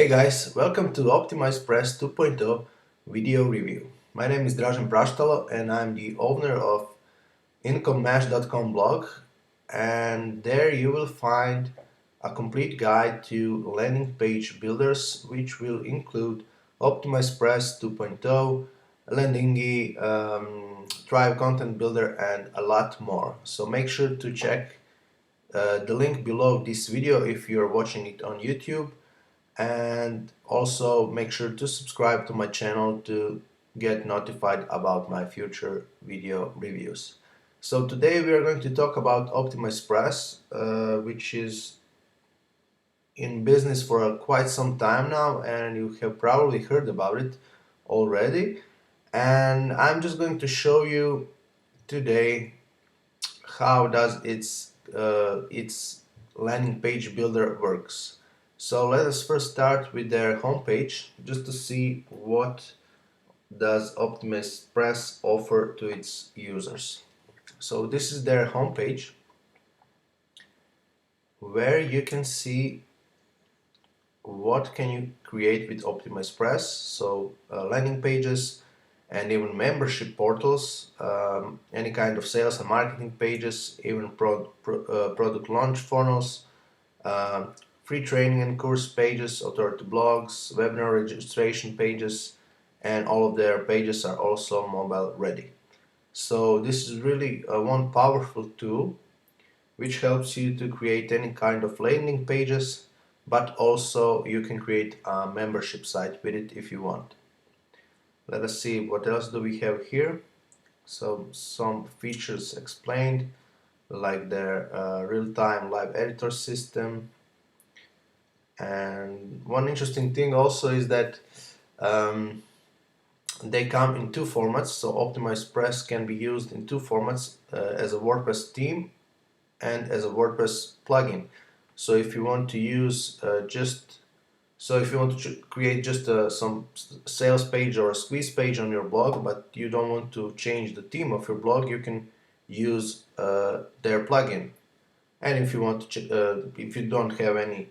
Hey guys, welcome to Optimize Press 2.0 video review. My name is Drazen Prastalo and I'm the owner of incomematch.com blog, and there you will find a complete guide to landing page builders, which will include Optimize Press 2.0, Landingy, Drive Content Builder and a lot more. So make sure to check the link below this video if you're watching it on YouTube, and also make sure to subscribe to my channel to get notified about my future video reviews. So today we are going to talk about Optimize Press, which is in business for quite some time now, and you have probably heard about it already. And I'm just going to show you today how does its landing page builder works. So let us first start with their homepage just to see what does Optimize Press offer to its users. So this is their homepage where you can see what can you create with Optimize Press. So landing pages and even membership portals, any kind of sales and marketing pages, even product launch funnels, uh, free training and course pages, authority blogs, webinar registration pages, and all of their pages are also mobile ready. So this is really one powerful tool which helps you to create any kind of landing pages, but also you can create a membership site with it if you want. Let us see what else do we have here. So some features explained, like their real-time live editor system. And one interesting thing also is that um, they come in two formats. So Optimize Press can be used in two formats, as a WordPress theme and as a WordPress plugin. So if you want to use if you want to create just some sales page or a squeeze page on your blog, but you don't want to change the theme of your blog, you can use their plugin. And if you want to, if you don't have any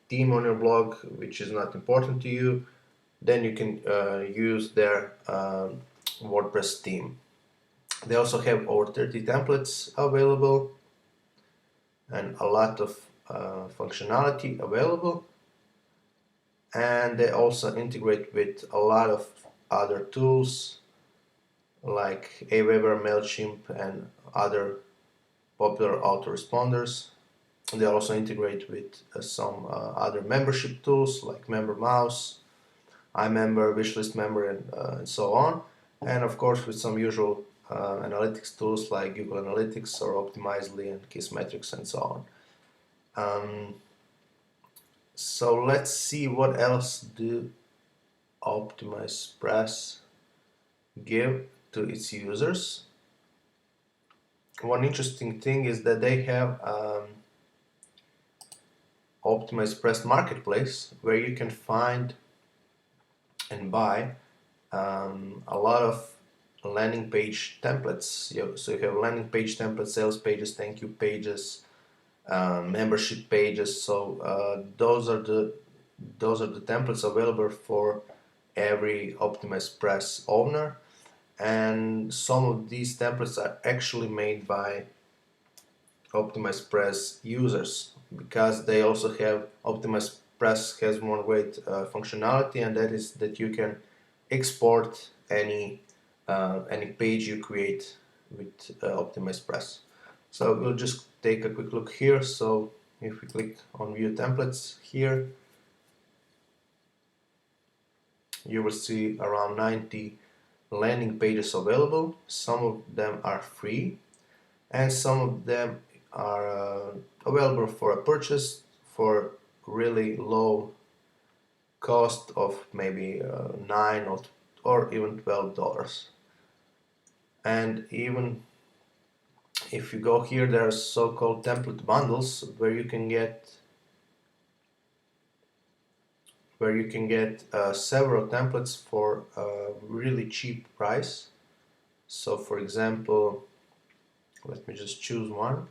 theme on your blog, which is not important to you, then you can use their WordPress theme. They also have over 30 templates available and a lot of functionality available. And they also integrate with a lot of other tools like Aweber, MailChimp, and other popular autoresponders. They also integrate with some other membership tools like MemberMouse, iMember, Wishlist Member, and so on. And of course with some usual analytics tools like Google Analytics or Optimizely and Kissmetrics and so on. So let's see what else do Optimize Press give to its users. One interesting thing is that they have Optimize Press Marketplace, where you can find and buy a lot of landing page templates. So you have landing page templates, sales pages, thank you pages, membership pages. So those are the templates available for every Optimize Press owner, and some of these templates are actually made by Optimize Press users, because they also have Optimize Press has one great functionality, and that is that you can export any page you create with Optimize Press. So we'll just take a quick look here. So if we click on View Templates here, you will see around 90 landing pages available. Some of them are free, and some of them are available for a purchase for really low cost of maybe $9 or even $12. And even if you go here, there are so-called template bundles where you can get several templates for a really cheap price. So for example, let me just choose one.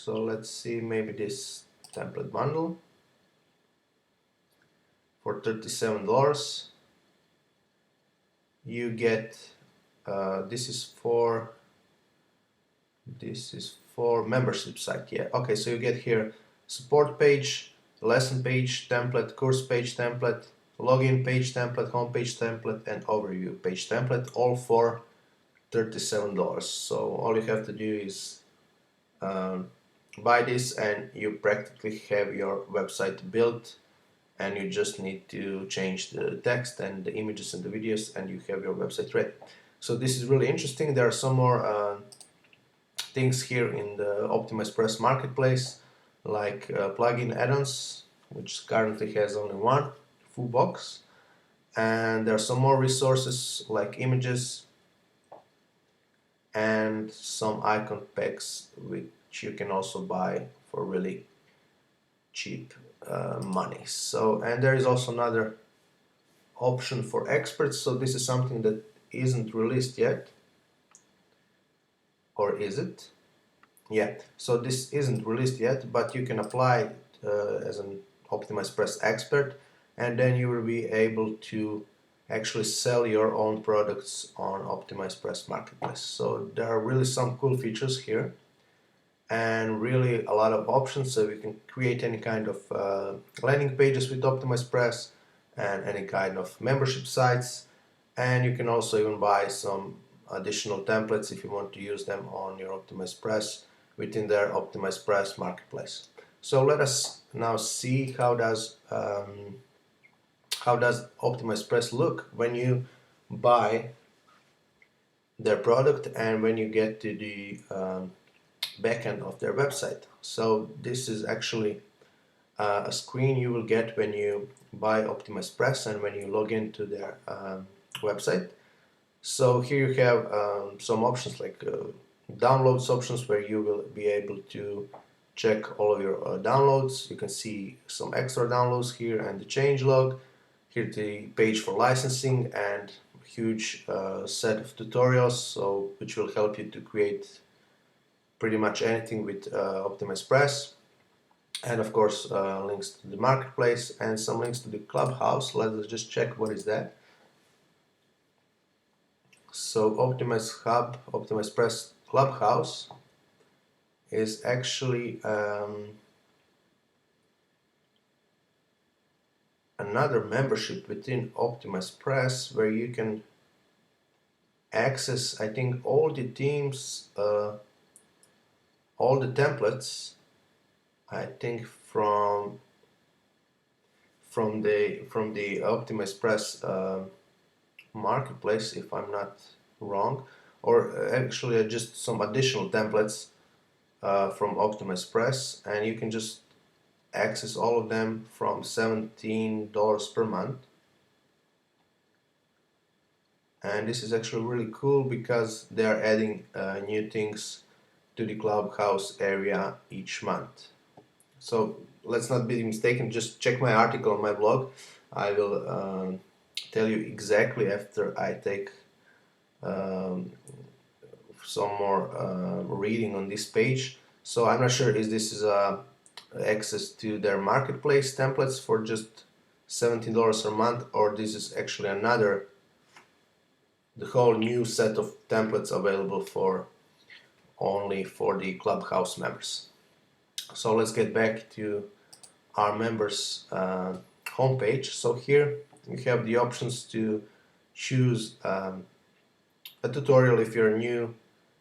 So let's see, maybe this template bundle for $37. You get this is for membership site. Yeah, okay, so you get here support page, lesson page template, course page template, login page template, home page template, and overview page template, all for $37. So all you have to do is buy this and you practically have your website built, and you just need to change the text and the images and the videos, and you have your website ready. So this is really interesting. There are some more things here in the OptimizePress marketplace, like plugin add-ons, which currently has only one full box, and there are some more resources like images and some icon packs, which you can also buy for really cheap money. So, and there is also another option for experts. So this is something that isn't released yet, or is it? Yeah, so this isn't released yet, but you can apply as an OptimizePress expert, and then you will be able to actually sell your own products on OptimizePress marketplace. So there are really some cool features here, and really a lot of options. So you can create any kind of landing pages with OptimizePress and any kind of membership sites, and you can also even buy some additional templates if you want to use them on your OptimizePress within their OptimizePress marketplace. So let us now see how does OptimizePress look when you buy their product and when you get to the backend of their website. So this is actually a screen you will get when you buy OptimizePress and when you log into their website. So here you have some options like downloads options, where you will be able to check all of your downloads. You can see some extra downloads here and the changelog. Here the page for licensing and huge set of tutorials, so which will help you to create pretty much anything with OptimizePress. And of course links to the marketplace and some links to the Clubhouse. Let us just check what is that. So OptimizePress Clubhouse is actually another membership within OptimizePress, where you can access, I think, all the themes, all the templates, I think from the OptimizePress marketplace, if I'm not wrong, or actually just some additional templates from OptimizePress, and you can just access all of them from $17 per month. And this is actually really cool because they are adding new things to the Clubhouse area each month. So let's not be mistaken, just check my article on my blog. I will tell you exactly after I take some more reading on this page. So I'm not sure if this is access to their marketplace templates for just $17 a month, or this is actually the whole new set of templates available for only for the Clubhouse members. So let's get back to our members homepage. So here we have the options to choose a tutorial if you're new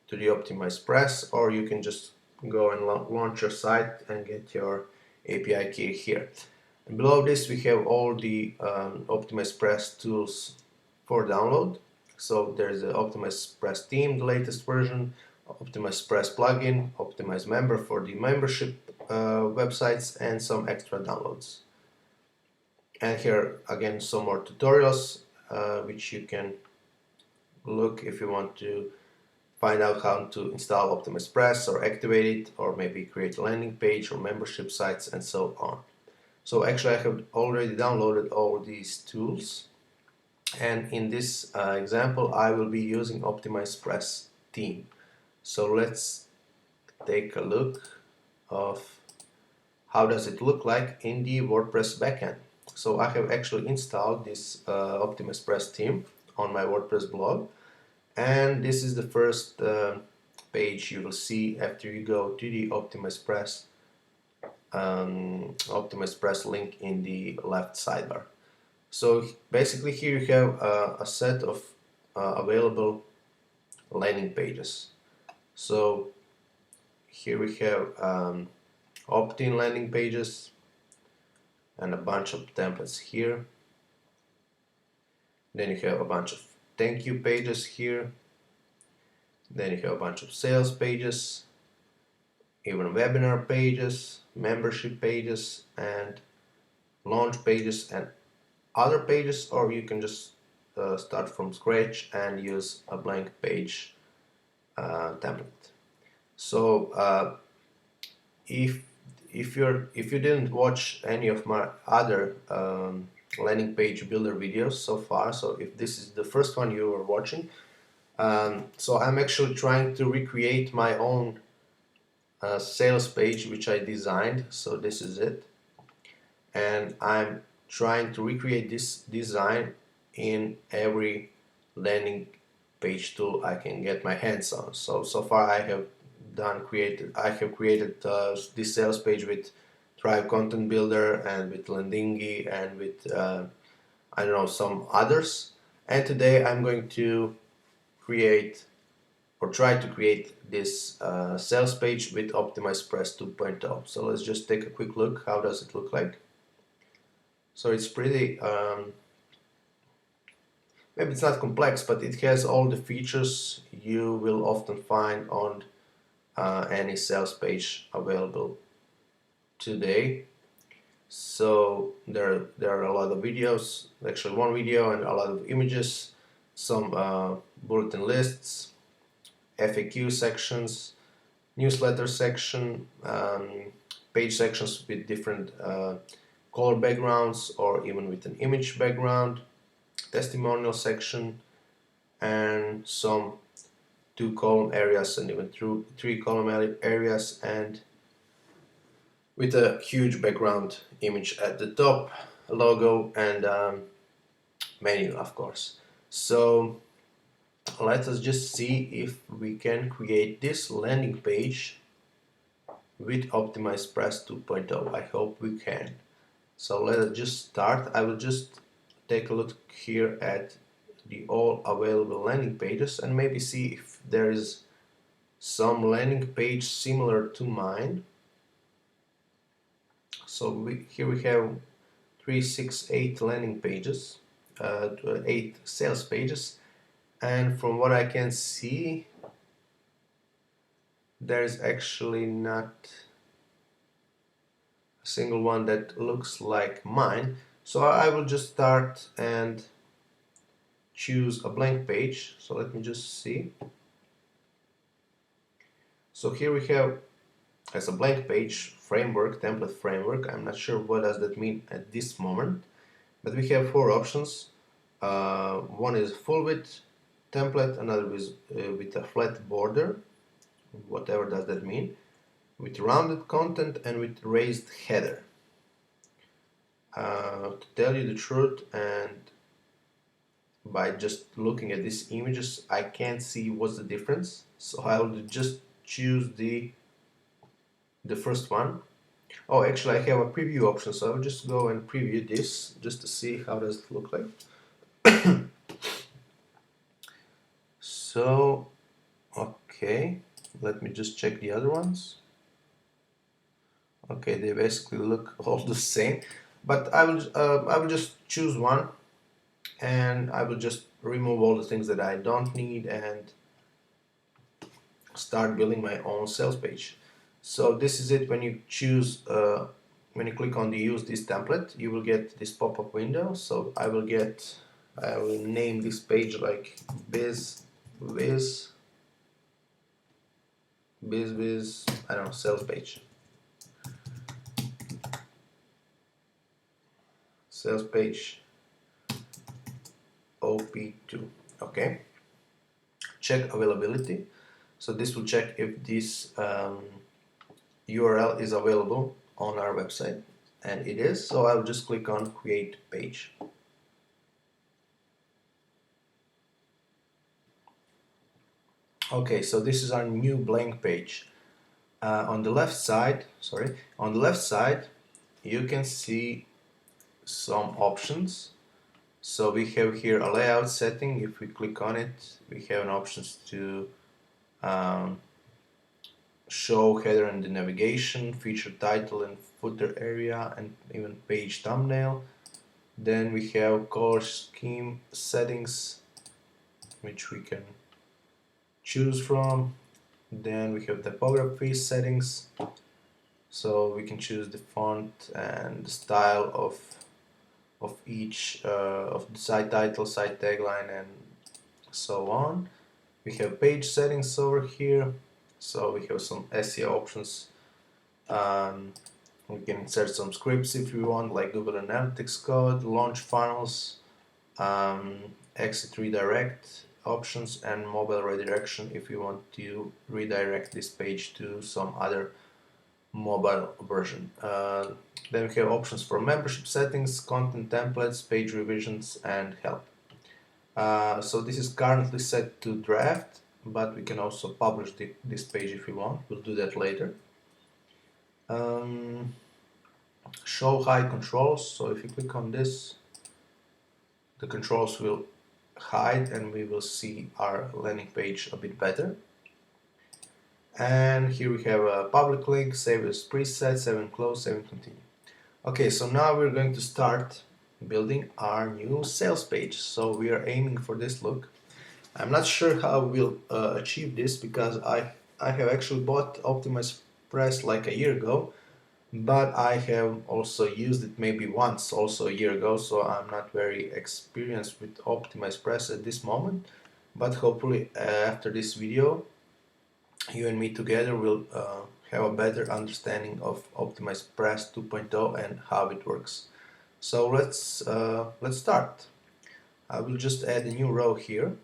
to the OptimizePress, or you can just go and launch your site and get your API key here. And below this we have all the OptimizePress tools for download. So there's the OptimizePress theme, the latest version, OptimizePress plugin, OptimizeMember for the membership websites, and some extra downloads. And here again some more tutorials which you can look if you want to find out how to install OptimizePress or activate it, or maybe create a landing page or membership sites and so on. So actually I have already downloaded all these tools, and in this example I will be using OptimizePress theme. So let's take a look of how does it look like in the WordPress backend. So I have actually installed this OptimusPress theme on my WordPress blog, and this is the first page you will see after you go to the OptimusPress link in the left sidebar. So basically here you have a set of available landing pages. So here we have opt-in landing pages and a bunch of templates here. Then you have a bunch of thank you pages here. Then you have a bunch of sales pages, even webinar pages, membership pages, and launch pages and other pages, or you can just start from scratch and use a blank page template. So if you didn't watch any of my other landing page builder videos so far, so if this is the first one you are watching, so I'm actually trying to recreate my own sales page which I designed. So this is it, and I'm trying to recreate this design in every landing page tool I can get my hands on. So far I have created this sales page with Thrive Content Builder and with Landingi and with I don't know, some others, and today I'm going to create or try to create this sales page with OptimizePress 2.0. So let's just take a quick look. How does it look like? So it's pretty, maybe it's not complex, but it has all the features you will often find on any sales page available today. So there are a lot of videos, actually one video and a lot of images, some bulletin lists, FAQ sections, newsletter section, page sections with different color backgrounds or even with an image background, testimonial section, and some 2-column areas and even 3-column areas, and with a huge background image at the top, logo, and menu, of course. So let us just see if we can create this landing page with OptimizePress 2.0. I hope we can. So let us just start. I will just take a look here at the all available landing pages and maybe see if there is some landing page similar to mine. So here we have 3, 6, 8 landing pages, 8 sales pages, and from what I can see, there's actually not a single one that looks like mine. So I will just start and choose a blank page. So let me just see. So here we have as a blank page framework, template framework. I'm not sure what does that mean at this moment, but we have 4 options. One is full width template, another is with a flat border, whatever does that mean, with rounded content, and with raised header. To tell you the truth, and by just looking at these images, I can't see what's the difference. So I will just choose the first one. Oh, actually I have a preview option, so I will just go and preview this just to see how does it look like. So, okay, let me just check the other ones. Okay, they basically look all the same, but I will just choose one, and I will just remove all the things that I don't need and start building my own sales page. So this is it. When you choose, when you click on the use this template, you will get this pop-up window. So I will name this page like biz, I don't know, sales page. Sales page OP2. Okay. Check availability. So this will check if this URL is available on our website, and it is, so I'll just click on create page. Okay, so this is our new blank page. On the left side, you can see some options. So we have here a layout setting. If we click on it, we have an options to show header and the navigation, feature title and footer area, and even page thumbnail. Then we have color scheme settings, which we can choose from. Then we have typography settings, so we can choose the font and the style of each of the site title, site tagline, and so on. We have page settings over here, so we have some SEO options. We can insert some scripts if we want, like Google Analytics code, launch funnels, exit redirect options, and mobile redirection if you want to redirect this page to some other mobile version. Then we have options for membership settings, content templates, page revisions, and help. So this is currently set to draft, but we can also publish this page if we want. We'll do that later. Show hide controls. So if you click on this, the controls will hide and we will see our landing page a bit better. And here we have a public link, save as preset, save and close, save and continue. Okay, so now we're going to start building our new sales page. So we are aiming for this look. I'm not sure how we'll achieve this because I have actually bought Optimize Press like a year ago, but I have also used it maybe once also a year ago, so I'm not very experienced with Optimize Press at this moment. But hopefully after this video, you and me together will have a better understanding of Optimize Press 2.0 and how it works. So let's start. I will just add a new row here,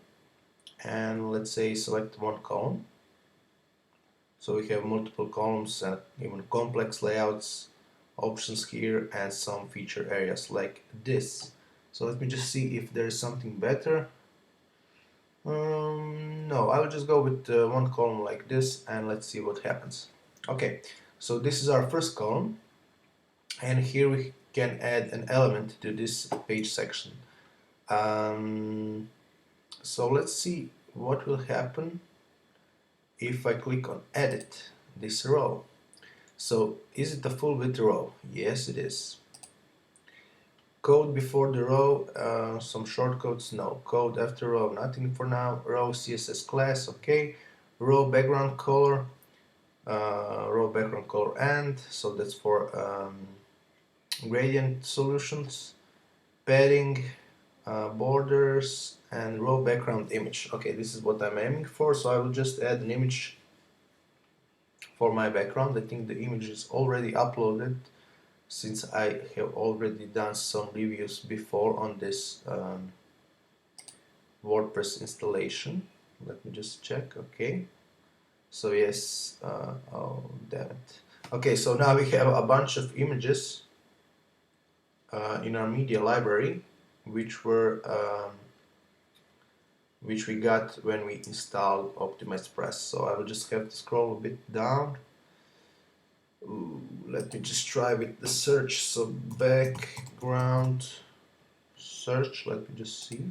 and let's say select one column. So we have multiple columns and even complex layouts options here and some feature areas like this. So let me just see if there's something better. No, I will just go with one column like this and let's see what happens. Okay, so this is our first column, and here we can add an element to this page section. So let's see what will happen if I click on edit this row. So is it a full width row? Yes, it is. Code before the row, some shortcodes, no. Code after row, nothing for now. Row CSS class, okay. Row background color, and so that's for gradient solutions. Padding, borders, and row background image. Okay, this is what I'm aiming for, so I will just add an image for my background. I think the image is already uploaded, since I have already done some reviews before on this WordPress installation. Let me just check. Okay, so yes, oh damn it. Okay, so now we have a bunch of images in our media library, which we got when we installed Optimized Press. So I will just have to scroll a bit down. Ooh, let me just try with the search. So background search, let me just see.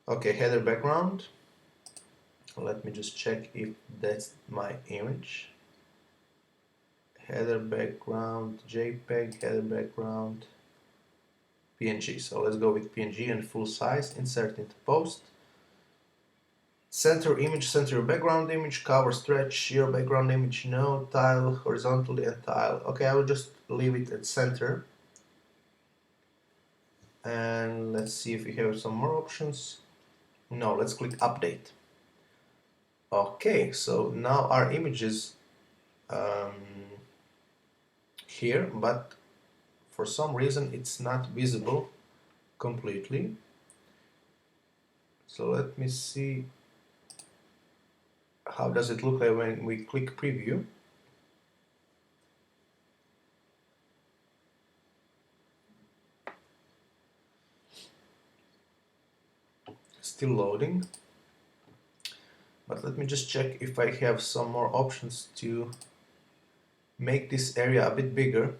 Okay, header background. Let me just check if that's my image. Header background, JPEG, header background, PNG. So let's go with PNG and full size. Insert into post. Center image, center your background image, cover stretch your background image, no, tile horizontally and tile. Okay, I will just leave it at center. And let's see if we have some more options. No, let's click update. Okay, so now our image is here, but for some reason it's not visible completely. So let me see how does it look like when we click preview. Still loading. But let me just check if I have some more options to make this area a bit bigger.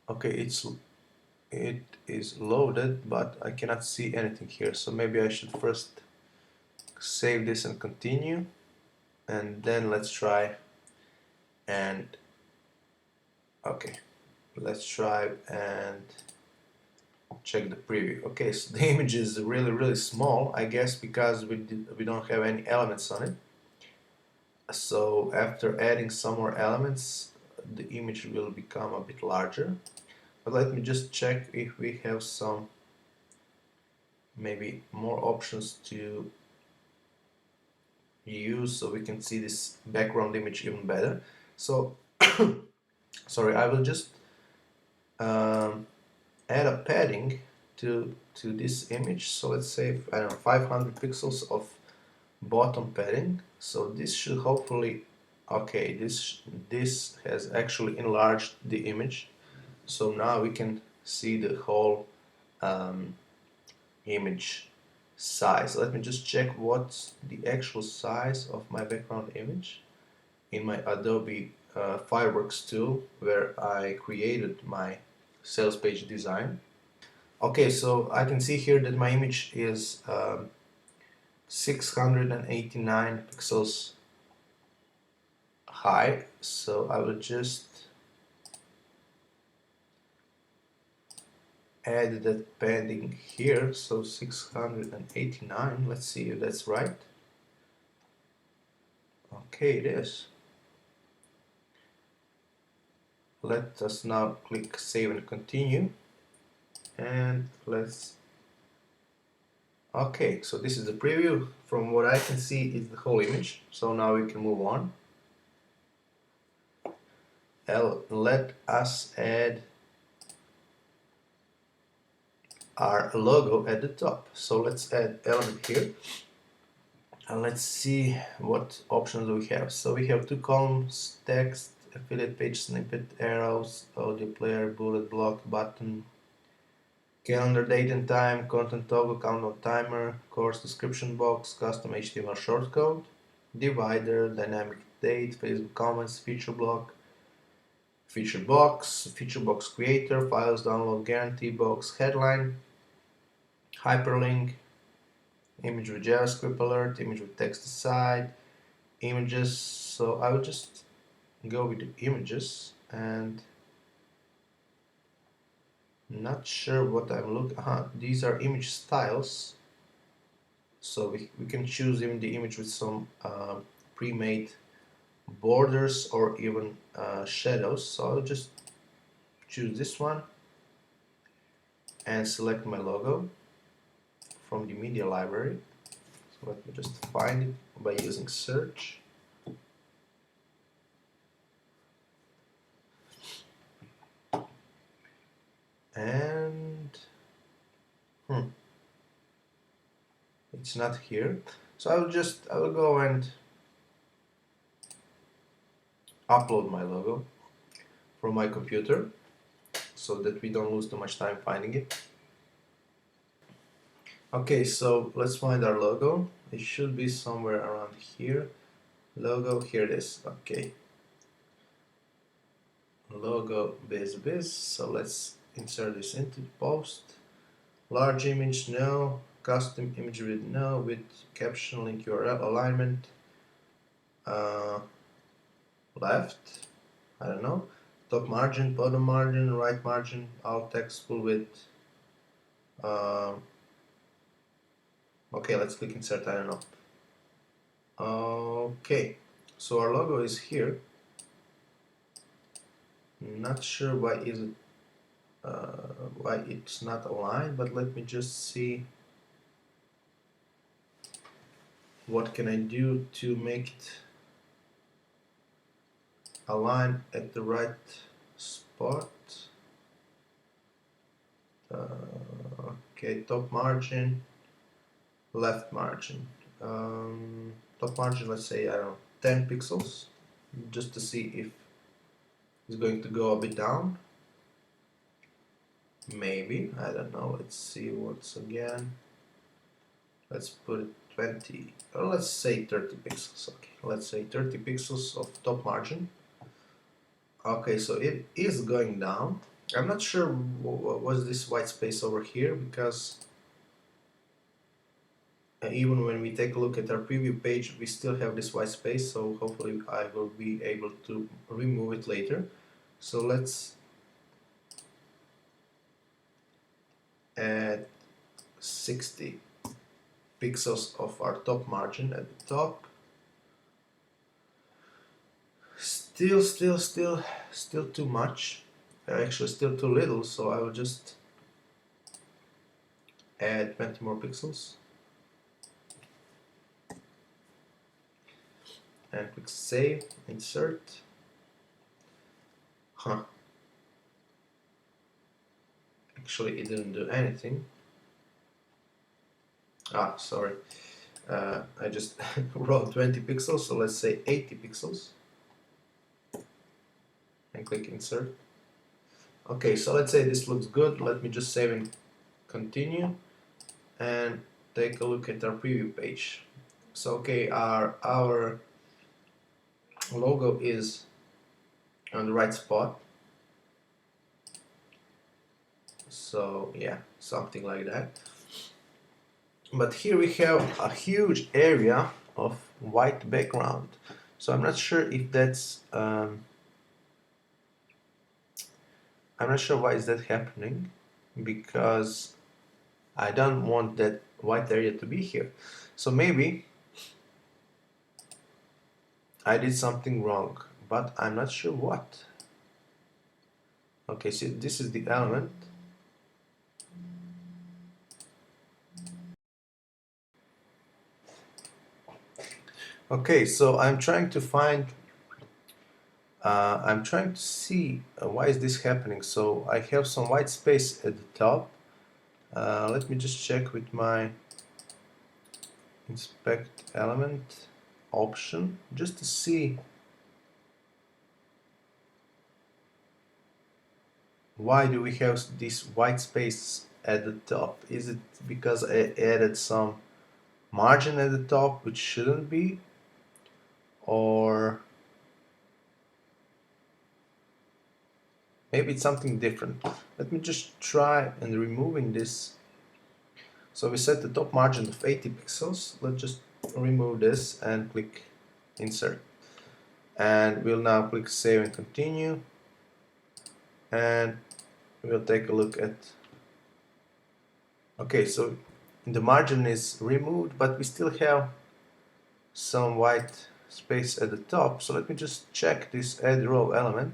Okay, it is loaded, but I cannot see anything here. So maybe I should first save this and continue, and then let's try and okay, let's try and check the preview. Okay, so the image is really small, I guess because we don't have any elements on it. So after adding some more elements, the image will become a bit larger. But let me just check if we have some maybe more options to use so we can see this background image even better. So sorry, I will just add a padding to this image. So let's say, I don't know, 500 pixels of bottom padding. So this should hopefully, okay, this has actually enlarged the image. So now we can see the whole image size. Let me just check what's the actual size of my background image in my Adobe Fireworks tool where I created my sales page design. Okay, so I can see here that my image is 689 pixels high, so I will just add that padding here, so 689. Let's see if that's right. Okay, it is. Let us now click save and continue, and let's okay, so this is the preview. From what I can see is the whole image, so now we can move on. Let us add our logo at the top. So let's add element here, and let's see what options we have. So we have two columns: text, affiliate page snippet, arrows, audio player, bullet block, button, calendar date and time, content toggle, countdown timer, course description box, custom HTML shortcode, divider, dynamic date, Facebook comments, feature box, feature box creator, files download guarantee box, headline, hyperlink, image with JavaScript alert, image with text aside, images. So I will just go with the images, and not sure what I'm looking. These are image styles. So we can choose even the image with some pre-made borders or even shadows. So I'll just choose this one and select my logo from the media library. So let me just find it by using search. And it's not here. So I will go and upload my logo from my computer so that we don't lose too much time finding it. Okay, so let's find our logo. It should be somewhere around here. Logo, here it is. Okay. Logo biz. So let's insert this into post. Large image, no. Custom image with no. With caption, link URL, alignment. Left, I don't know. Top margin, bottom margin, right margin, alt text, full width. Okay, let's click insert, I don't know. Okay, so our logo is here. Not sure why it's not aligned, but let me just see what can I do to make it align at the right spot. Okay, top margin, left margin. Top margin, let's say, I don't know, 10 pixels, just to see if it's going to go a bit down. Maybe, I don't know. Let's see once again. Let's put it 20, or let's say 30 pixels. Okay, let's say 30 pixels of top margin. Okay, so it is going down. I'm not sure what was this white space over here, because even when we take a look at our preview page, we still have this white space, so hopefully I will be able to remove it later. So let's add 60 pixels of our top margin at the top. Still too much. Actually, still too little, so I will just add 20 more pixels and click Save, Insert. Huh. Actually, it didn't do anything. Ah, sorry. I just wrote 20 pixels, so let's say 80 pixels. And click Insert. Okay, so let's say this looks good. Let me just save and continue and take a look at our preview page. So okay, our logo is on the right spot. So yeah, something like that. But here we have a huge area of white background. So I'm not sure if that's I'm not sure why is that happening, because I don't want that white area to be here. So maybe I did something wrong, but I'm not sure what. Okay, so this is the element. Okay, so I'm trying to find, I'm trying to see why is this happening. So I have some white space at the top. Let me just check with my inspect element option just to see why do we have this white space at the top. Is it because I added some margin at the top which shouldn't be, or maybe it's something different? Let me just try and removing this. So we set the top margin of 80 pixels. Let's just remove this and click Insert. And we'll now click Save and Continue. And we'll take a look at... Okay, so the margin is removed, but we still have some white space at the top. So let me just check this Add Row element.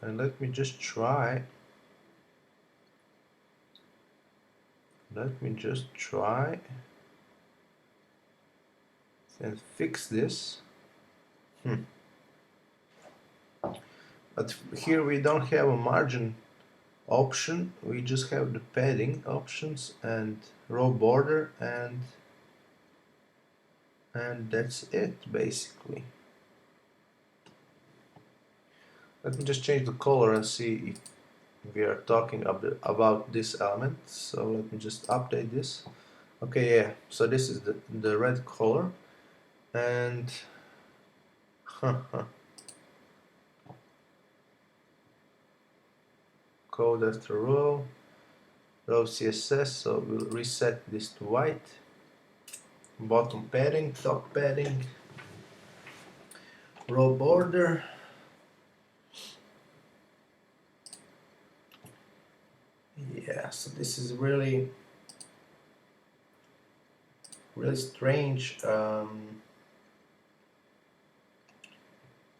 And let me just try. Let me just try and fix this. But here we don't have a margin option, we just have the padding options and row border, and that's it basically. Let me just change the color and see if we are talking about this element. So let me just update this. Okay, yeah, so this is the red color, and code after row CSS, so we'll reset this to white. Bottom padding, top padding, row border. Yeah, so this is really strange,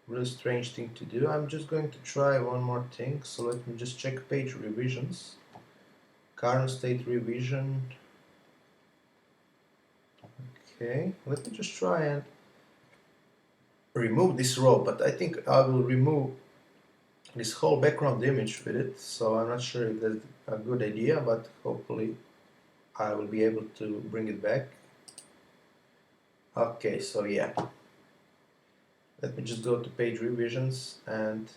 really strange thing to do. I'm just going to try one more thing. So let me just check page revisions, current state revision. Okay, let me just try and remove this row, but I think I will remove this whole background image with it. So I'm not sure if that's a good idea, but hopefully I will be able to bring it back. Okay, so yeah, let me just go to page revisions and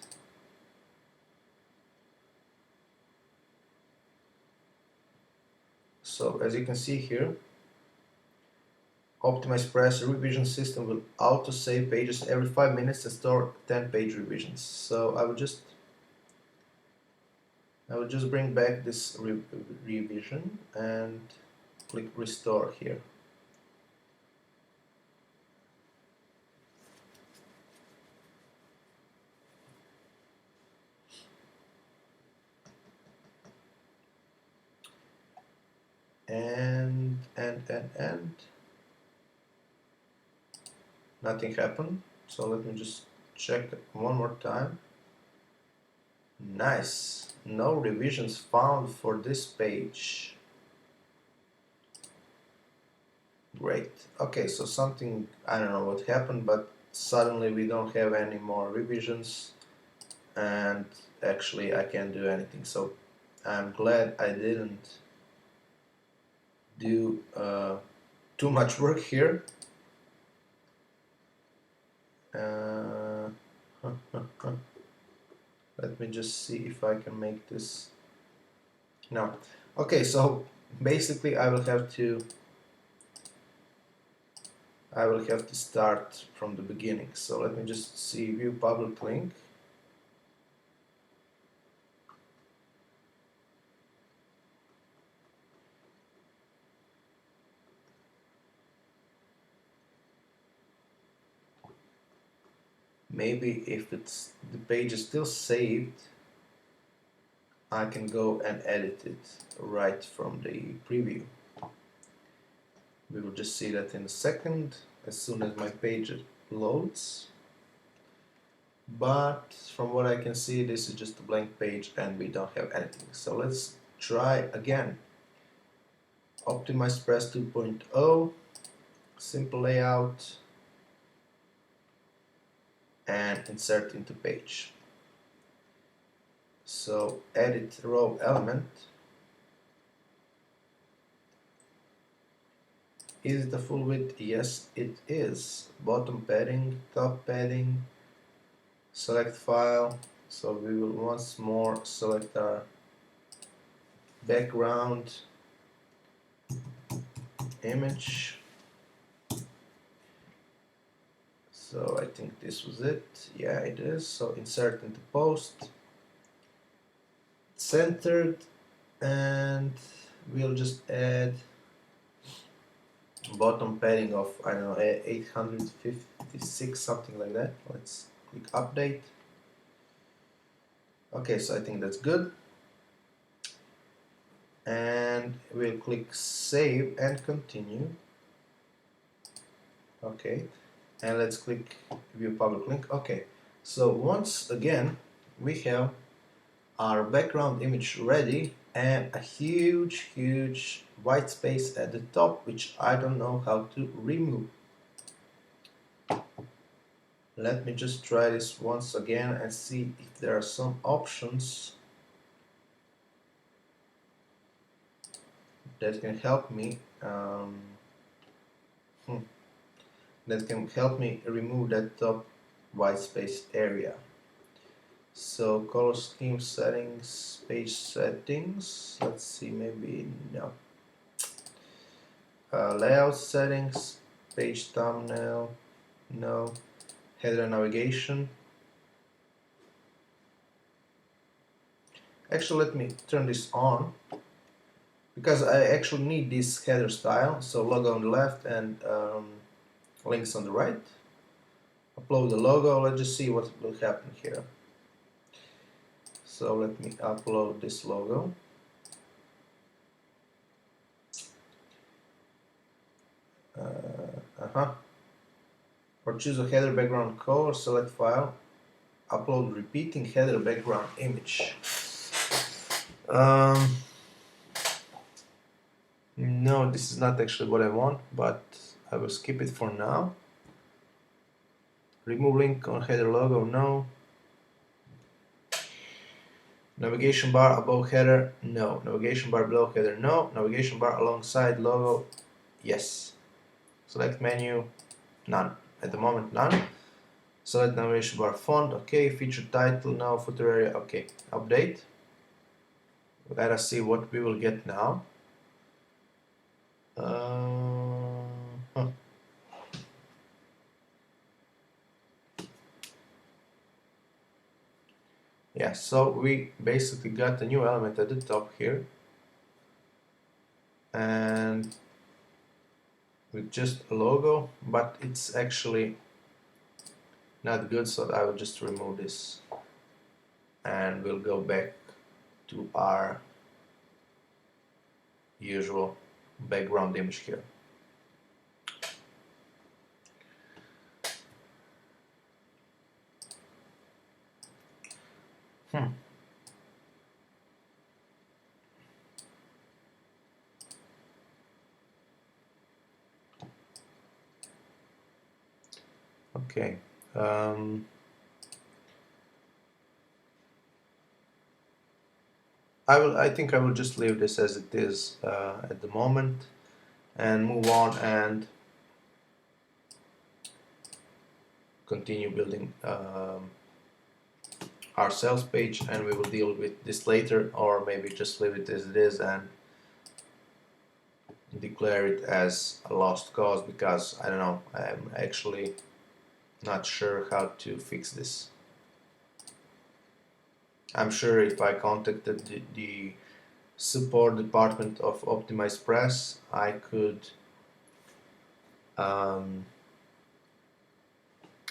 So as you can see here, Optimize Press revision system will auto save pages every 5 minutes and store 10 page revisions. So I will just bring back this revision and click restore here. And nothing happened. So let me just check one more time. Nice, no revisions found for this page. Great. Okay, so something, I don't know what happened, but suddenly we don't have any more revisions and actually I can't do anything. So I'm glad I didn't do too much work here. Let me just see if I can make this. No. Okay, so basically I will have to start from the beginning. So let me just see view public link. Maybe if the page is still saved, I can go and edit it right from the preview. We will just see that in a second as soon as my page loads. But from what I can see, this is just a blank page and we don't have anything. So let's try again. Optimize Press 2.0, simple layout, and insert into page. So edit row element. Is it the full width? Yes, it is. Bottom padding, top padding, select file. So we will once more select our background image. So I think this was it. Yeah, it is. So insert into post, centered, and we'll just add bottom padding of, I don't know, 856, something like that. Let's click update. Okay, so I think that's good. And we'll click save and continue. Okay, and let's click view public link. Okay, so once again we have our background image ready and a huge white space at the top, which I don't know how to remove. Let me just try this once again and see if there are some options that can help me remove that top white space area. So color scheme settings, page settings, let's see, maybe no. Layout settings, page thumbnail, no. Header navigation. Actually, let me turn this on because I actually need this header style. So logo on the left and links on the right. Upload the logo. Let's just see what will happen here. So let me upload this logo. Or choose a header background color, select file, upload repeating header background image. No, this is not actually what I want, but I will skip it for now. Remove link on header logo, no. Navigation bar above header, no. Navigation bar below header, no. Navigation bar alongside logo, yes. Select menu, none. At the moment, none. Select navigation bar font, okay. Feature title, no. Footer area, okay. Update. Let us see what we will get now. Huh. Yeah, so we basically got a new element at the top here, and with just a logo, but it's actually not good, so I will just remove this and we'll go back to our usual background image here. Hmm. Okay. I think I will just leave this as it is at the moment and move on and continue building our sales page, and we will deal with this later, or maybe just leave it as it is and declare it as a lost cause, because I don't know, I'm actually not sure how to fix this. I'm sure if I contacted the support department of Optimize Press, um,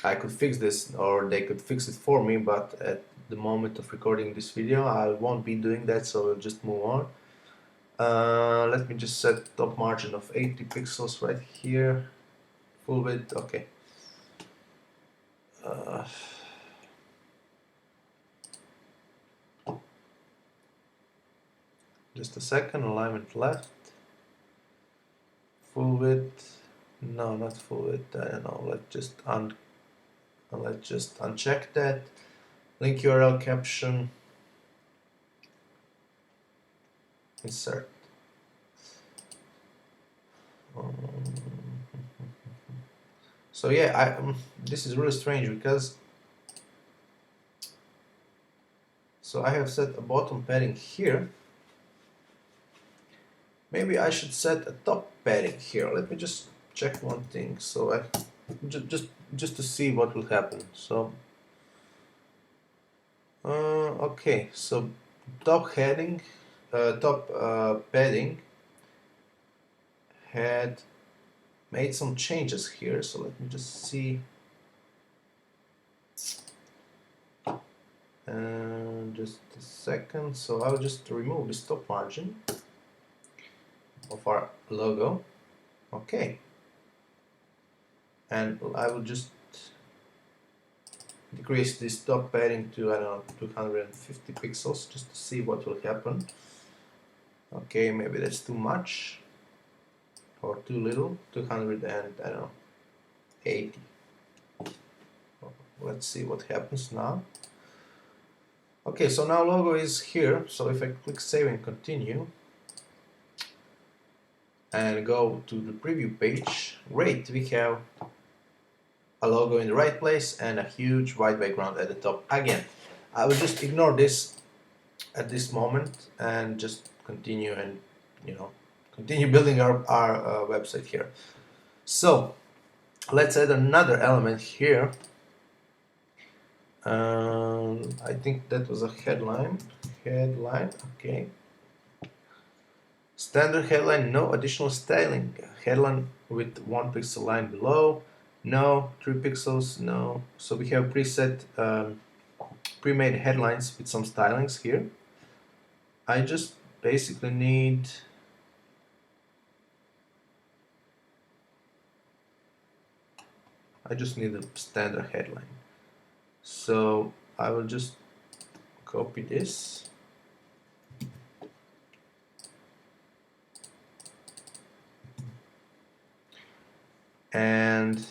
I could fix this, or they could fix it for me, but at the moment of recording this video I won't be doing that, so we'll just move on. Let me just set top margin of 80 pixels right here, full width. Okay. Just a second. Alignment left, full width. No, not full width. I don't know. Let's just uncheck that. Link URL caption. Insert. So yeah, this is really strange because I have set a bottom padding here. Maybe I should set a top padding here. Let me just check one thing. So I just to see what will happen. So okay, so top heading, top padding had made some changes here. So let me just see. Just a second. So I'll just remove this top margin of our logo. Okay, and I will just decrease this top padding to, I don't know, 250 pixels just to see what will happen. Okay, maybe that's too much or too little. 200 and I don't know, 80. Let's see what happens now. Okay, so now logo is here. So if I click save and continue and go to the preview page, great, we have a logo in the right place and a huge white background at the top. Again, I will just ignore this at this moment and just continue and continue building our website here. So let's add another element here. I think that was a headline. Okay. Standard headline, no additional styling. Headline with 1 pixel line below, no. 3 pixels, no. So we have preset pre-made headlines with some stylings here. I just basically need a standard headline. So I will just copy this and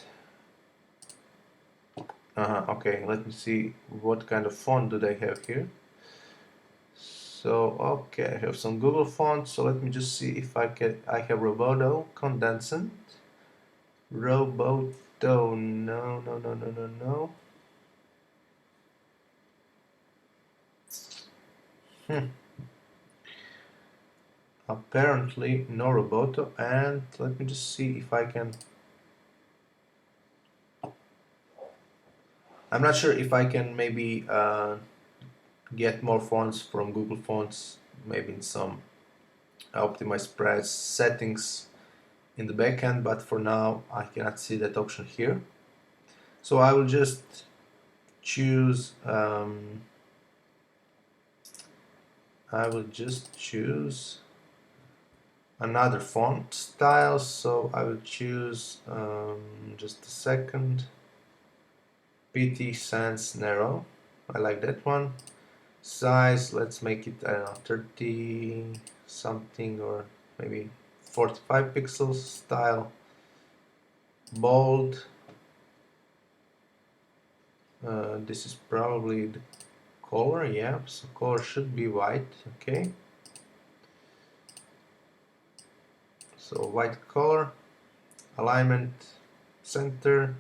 okay, let me see what kind of font do they have here. So okay, I have some Google fonts, so let me just see if I have Roboto, Condensant, Roboto, no. Apparently no Roboto, and let me just see if I can. I'm not sure if I can maybe get more fonts from Google Fonts, maybe in some optimized press settings in the backend, but for now I cannot see that option here. So I will just choose another font style. So I will choose just a second, PT Sans Narrow. I like that one. Size, let's make it, I don't know, 30 something or maybe 45 pixels. Style, bold. This is probably the color, yeah, so color should be white, okay. So white color, alignment, center,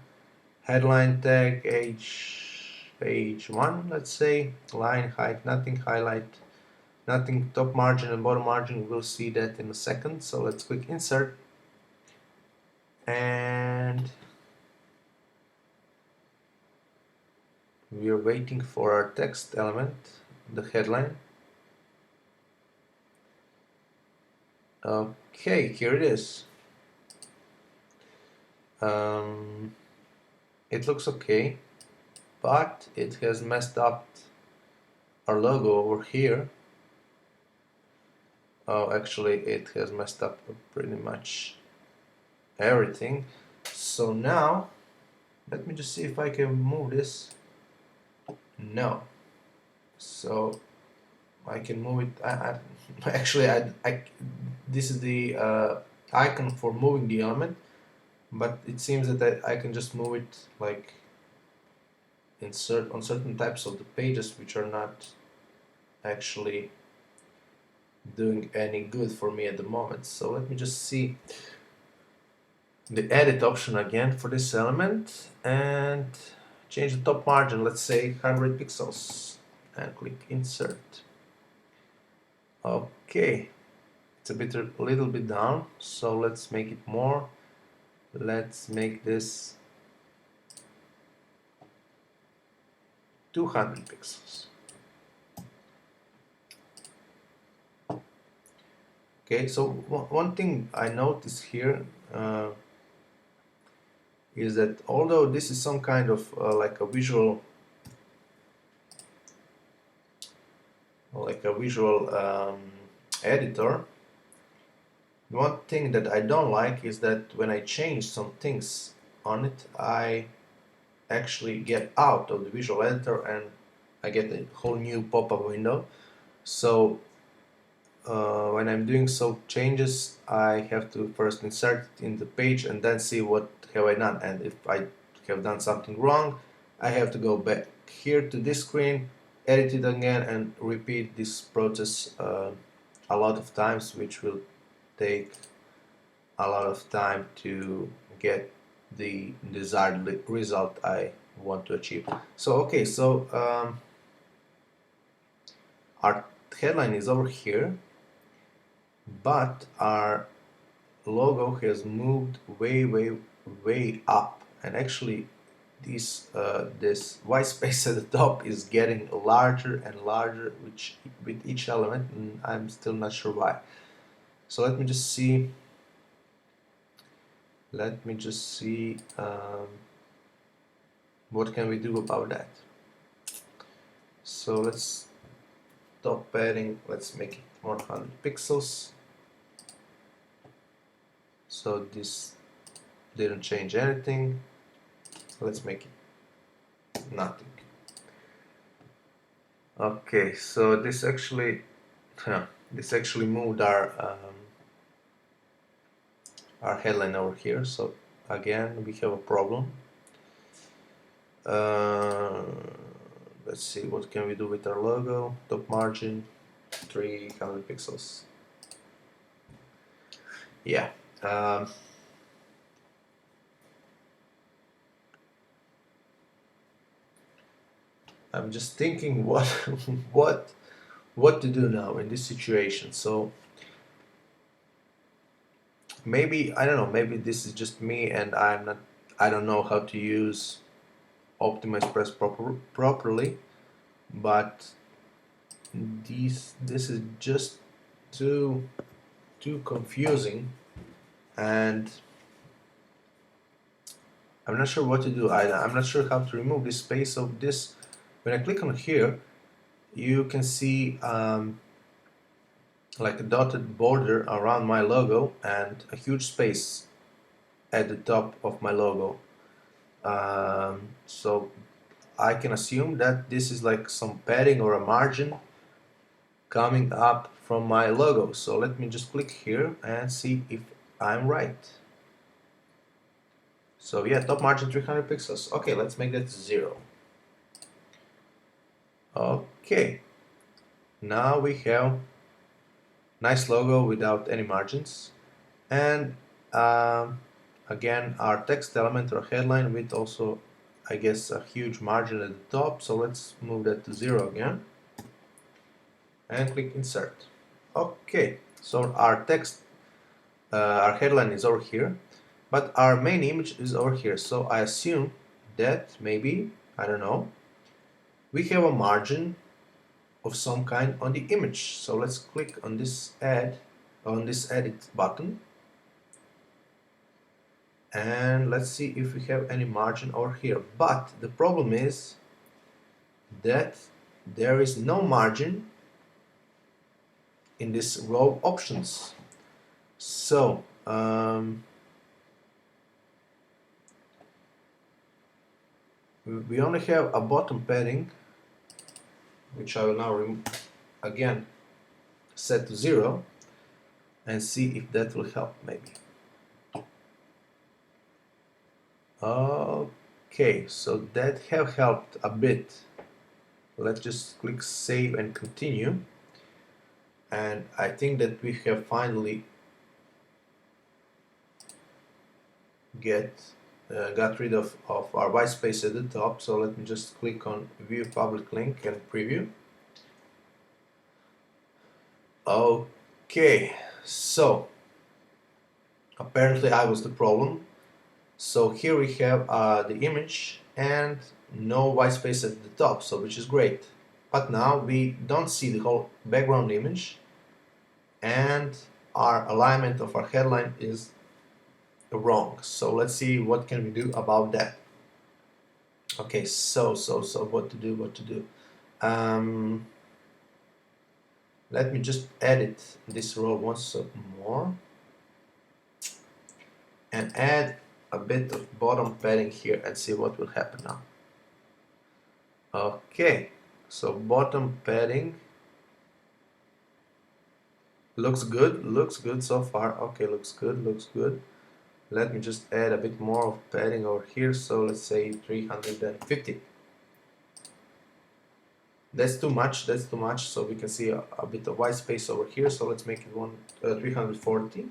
headline tag, age 1, let's say, line height, nothing, highlight, nothing, top margin and bottom margin, we'll see that in a second. So let's click insert, and we are waiting for our text element, the headline. Okay, here it is. It looks okay, but it has messed up our logo over here. Oh, actually it has messed up pretty much everything. So now let me just see if I can move this. No, so I can move it. Actually this is the icon for moving the element, but it seems that I can just move it like insert on certain types of the pages which are not actually doing any good for me at the moment. So let me just see the edit option again for this element and change the top margin, let's say 100 pixels, and click insert. Okay, it's a little bit down, so let's make it more. Let's make this 200 pixels. Okay, so one thing I notice here is that although this is some kind of like a visual editor, one thing that I don't like is that when I change some things on it, I actually get out of the visual editor and I get a whole new pop-up window. So when I'm doing some changes, I have to first insert it in the page and then see what have I done, and if I have done something wrong, I have to go back here to this screen, edit it again, and repeat this process a lot of times, which will take a lot of time to get the desired result I want to achieve. So okay, so our headline is over here, but our logo has moved way up, and actually this white space at the top is getting larger and larger with each element, and I'm still not sure why. So let me just see what can we do about that. So let's stop padding, let's make it 100 pixels. So this didn't change anything. Let's make it nothing. Okay, so this actually moved our headline over here. So again, we have a problem. Let's see, what can we do with our logo? Top margin, 300 pixels. Yeah. I'm just thinking what what to do now in this situation. So maybe, I don't know, maybe this is just me and I don't know how to use optimize press properly, but this is just too confusing, and I'm not sure what to do. I'm not sure how to remove this space of this. When I click on here, you can see like a dotted border around my logo and a huge space at the top of my logo. So I can assume that this is like some padding or a margin coming up from my logo. So let me just click here and see if I'm right. So yeah, top margin 300 pixels. Okay, let's make that 0. Okay, now we have nice logo without any margins, and again our text element or headline with also, I guess, a huge margin at the top. So let's move that to 0 again and click insert. Okay, so our text, our headline is over here, but our main image is over here. So I assume that maybe, I don't know, we have a margin of some kind on the image. So let's click on this edit button, and let's see if we have any margin over here. But the problem is that there is no margin in this row options. So we only have a bottom padding, which I will now again set to 0 and see if that will help maybe. Okay, so that have helped a bit. Let's just click save and continue, and I think that we have finally got rid of our white space at the top. So let me just click on view public link and preview. Okay, so apparently I was the problem. So here we have the image and no white space at the top, so which is great. But now we don't see the whole background image, and our alignment of our headline is wrong. So let's see what can we do about that. Okay, so what to do? Let me just edit this row once more and add a bit of bottom padding here and see what will happen now. Okay, so bottom padding looks good so far. Okay, looks good. Let me just add a bit more of padding over here. So let's say 350. That's too much. So we can see a bit of white space over here. So let's make it 340.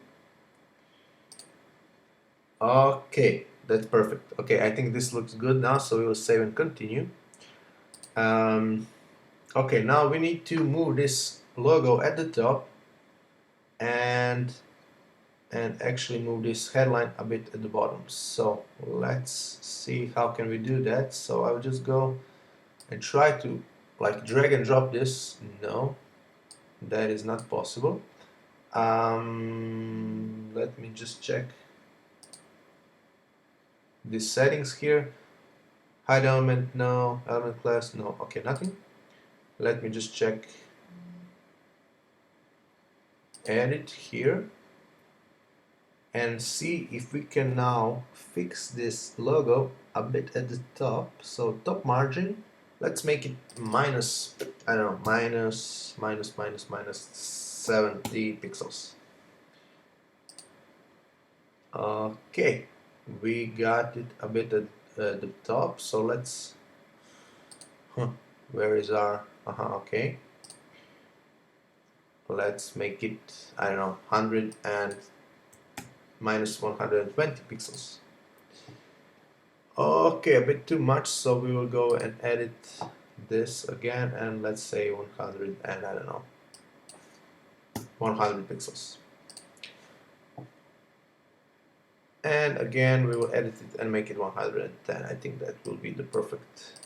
Okay, that's perfect. Okay, I think this looks good now. So we will save and continue. Okay, now we need to move this logo at the top and actually move this headline a bit at the bottom. So let's see how can we do that. So I will just go and try to like drag and drop this. No, that is not possible. Let me just check the settings here. Hide element, no. Element class, no. Okay, nothing. Let me just check edit here and see if we can now fix this logo a bit at the top. So top margin, let's make it minus, I don't know, minus 70 pixels. Okay, we got it a bit at the top. So let's, where is our, okay. Let's make it, I don't know, 100 and minus 120 pixels. Okay, a bit too much, so we will go and edit this again, and let's say 100 and I don't know, 100 pixels. and again we will edit it and make it 110. I think that will be the perfect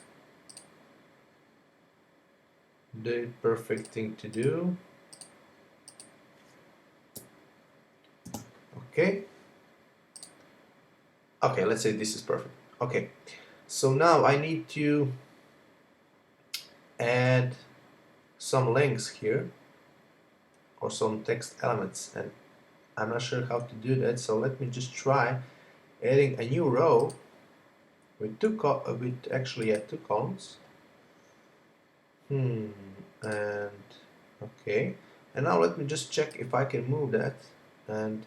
thing to do. Okay, let's say this is perfect. Okay, so now I need to add some links here or some text elements, and I'm not sure how to do that, so let me just try adding a new row with two columns. And okay, and now let me just check if I can move that, and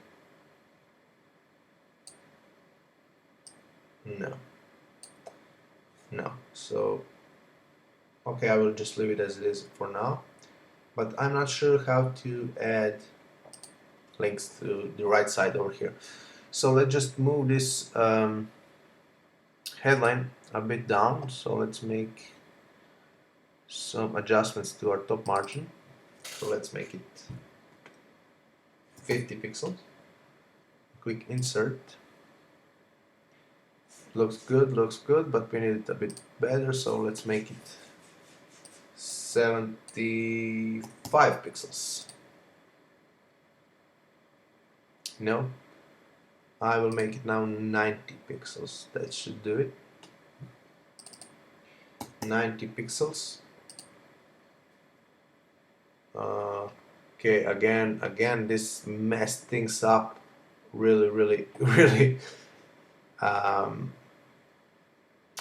no, so okay, I will just leave it as it is for now, but I'm not sure how to add links to the right side over here. So let's just move this headline a bit down. So let's make some adjustments to our top margin. So let's make it 50 pixels. Quick insert. Looks good, but we need it a bit better, so let's make it 75 pixels. No, I will make it now 90 pixels. That should do it. 90 pixels. Okay, again, this messed things up really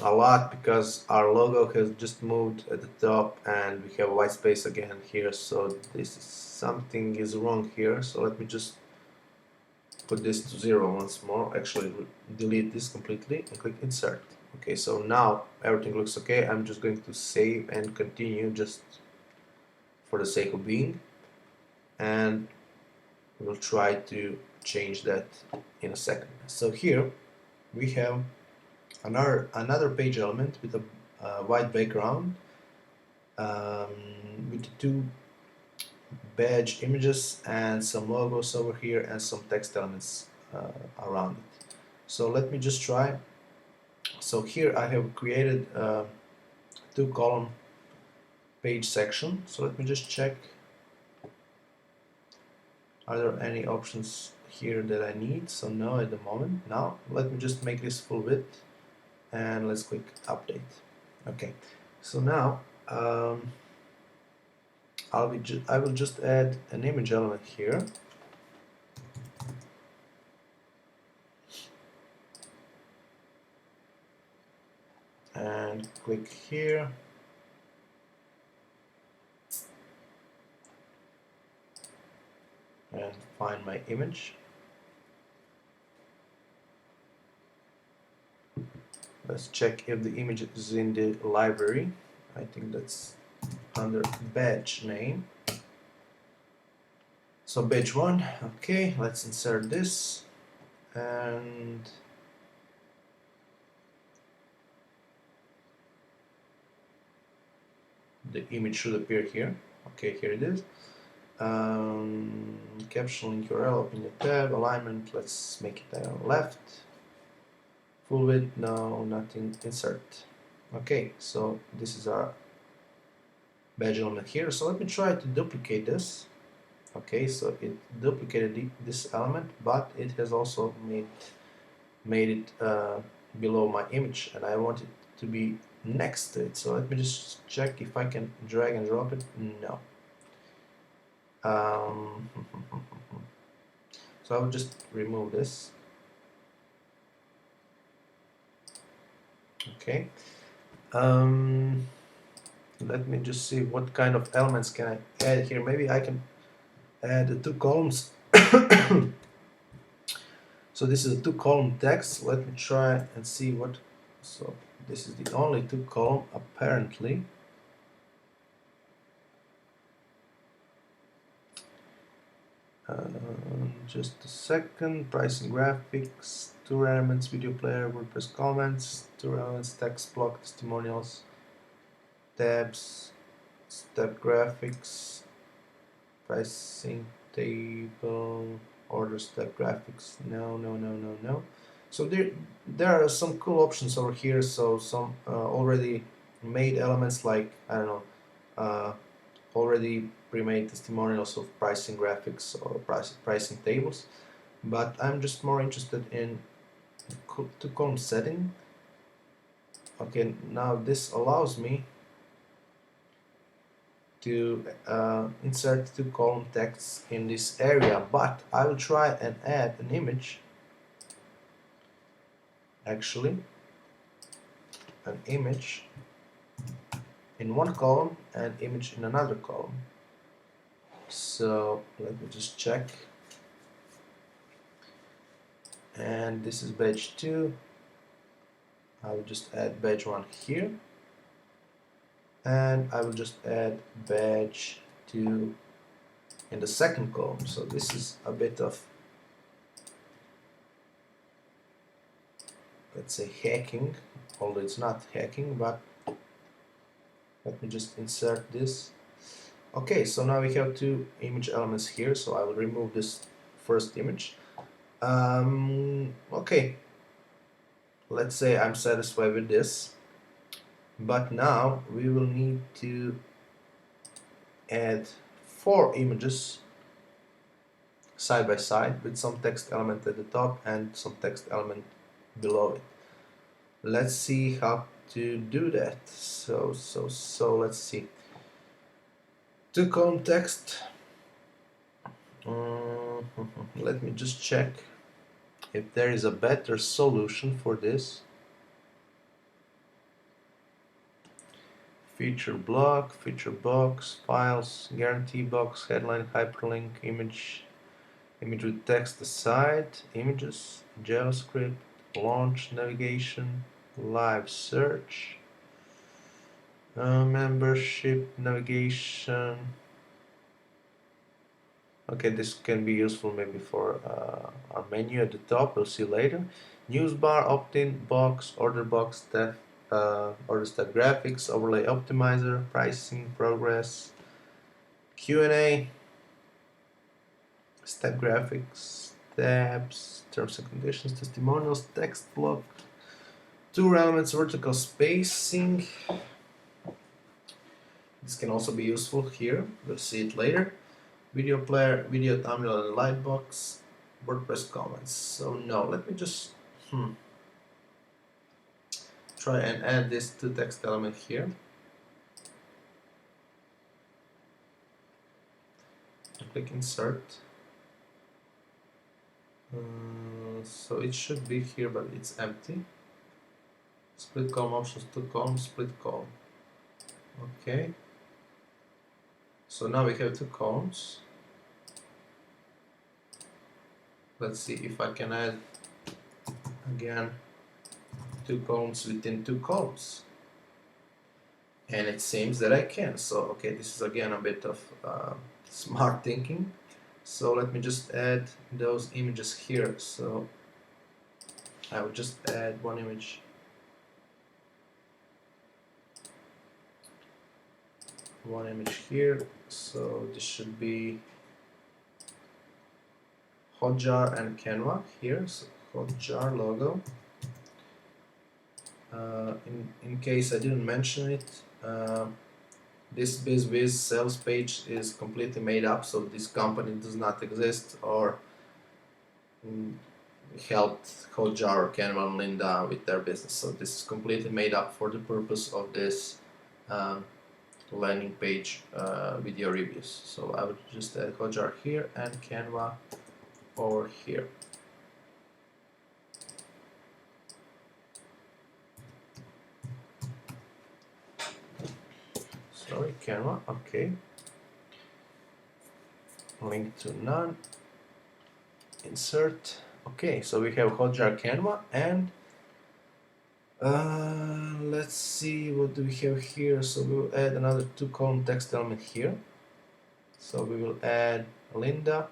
a lot, because our logo has just moved at the top and we have a white space again here, so something is wrong here. So let me just put this to 0 once more, actually delete this completely and click insert. Okay, so now everything looks okay. I'm just going to save and continue just for the sake of being, and we'll try to change that in a second. So here we have another page element with a white background, with two badge images and some logos over here and some text elements around it. So let me just try. So here I have created a two-column page section. So let me just check, are there any options here that I need? So no, at the moment. Now let me just make this full width, and let's click update. Okay, so now I will just add an image element here, and click here, and find my image. Let's check if the image is in the library. I think that's under badge name. So badge 1, okay, let's insert this, and the image should appear here. Okay, here it is. Caption link URL, open the tab, alignment, let's make it left. Full width, no, nothing, insert. Okay, so this is our badge element here. So let me try to duplicate this. Okay, so it duplicated this element, but it has also made it below my image, and I want it to be next to it. So let me just check if I can drag and drop it. No. So I will just remove this. Okay. Let me just see what kind of elements can I add here. Maybe I can add the two columns. So this is a two-column text. Let me try and see what. So this is the only two-column apparently. Just a second. Pricing, graphics, two elements, video player, WordPress comments, two elements, text block, testimonials, tabs, step graphics, pricing table, order step graphics. No. So there are some cool options over here. So some already made elements like, I don't know, already pre-made testimonials of pricing graphics or pricing tables. But I'm just more interested in two column setting. Okay, now this allows me to insert two column texts in this area, but I will try and add an image, actually an image in one column and image in another column. So let me just check, and this is badge 2. I will just add badge 1 here, and I will just add badge 2 in the second column. So this is a bit of, let's say, hacking, although it's not hacking, but let me just insert this. Okay, so now we have two image elements here, so I will remove this first image. Okay, let's say I'm satisfied with this, but now we will need to add 4 images side by side with some text element at the top and some text element below it. Let's see how to do that. So let's see. To column text. Let me just check if there is a better solution for this. Feature block, feature box, files, guarantee box, headline, hyperlink, image with text aside, images, JavaScript, launch, navigation, live search, membership, navigation. Okay, this can be useful maybe for our menu at the top, we'll see later. News bar, opt-in box, order box, order step graphics, overlay optimizer, pricing, progress, Q&A, step graphics, tabs, terms and conditions, testimonials, text block, two elements, vertical spacing. This can also be useful here, we'll see it later. Video player, video thumbnail and lightbox, WordPress comments. So no, let me just try and add this to text element here. Click insert. So it should be here, but it's empty. Split column options, two columns, split column. Okay. So now we have two columns. Let's see if I can add again two columns within two columns. And it seems that I can. So okay, this is again a bit of smart thinking. So let me just add those images here. So I will just add one image. One image here. So this should be Hotjar and Canva here. So Hotjar logo. In case I didn't mention it, this BizWiz sales page is completely made up, so this company does not exist or helped Hotjar or Canva and Linda with their business. So this is completely made up for the purpose of this landing page video reviews. So I would just add Hotjar here and Canva over here. Sorry, Canva, okay. Link to none. Insert. Okay, so we have Hotjar, Canva, and let's see what do we have here. So we will add another two column text element here. So we will add Linda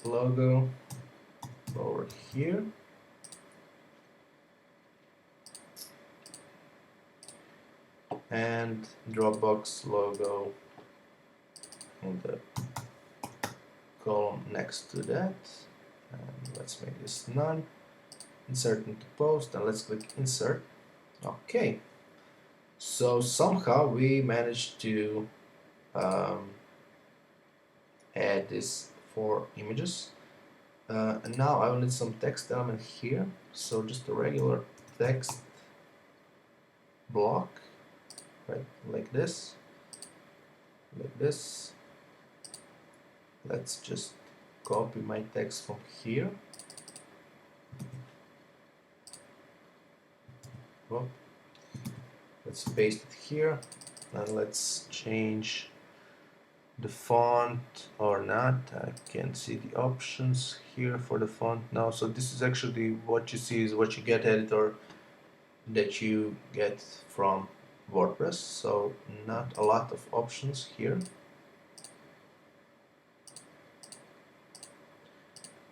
logo over here. And Dropbox logo in the column next to that. and let's make this none. Insert into post, and let's click insert. Okay, so somehow we managed to um, add these 4 images. And now I will need some text element here, so just a regular text block, right, like this. Let's just copy my text from here. Well, let's paste it here, and let's change the font or not. I can see the options here for the font now. So this is actually what you see is what you get editor that you get from WordPress. So not a lot of options here.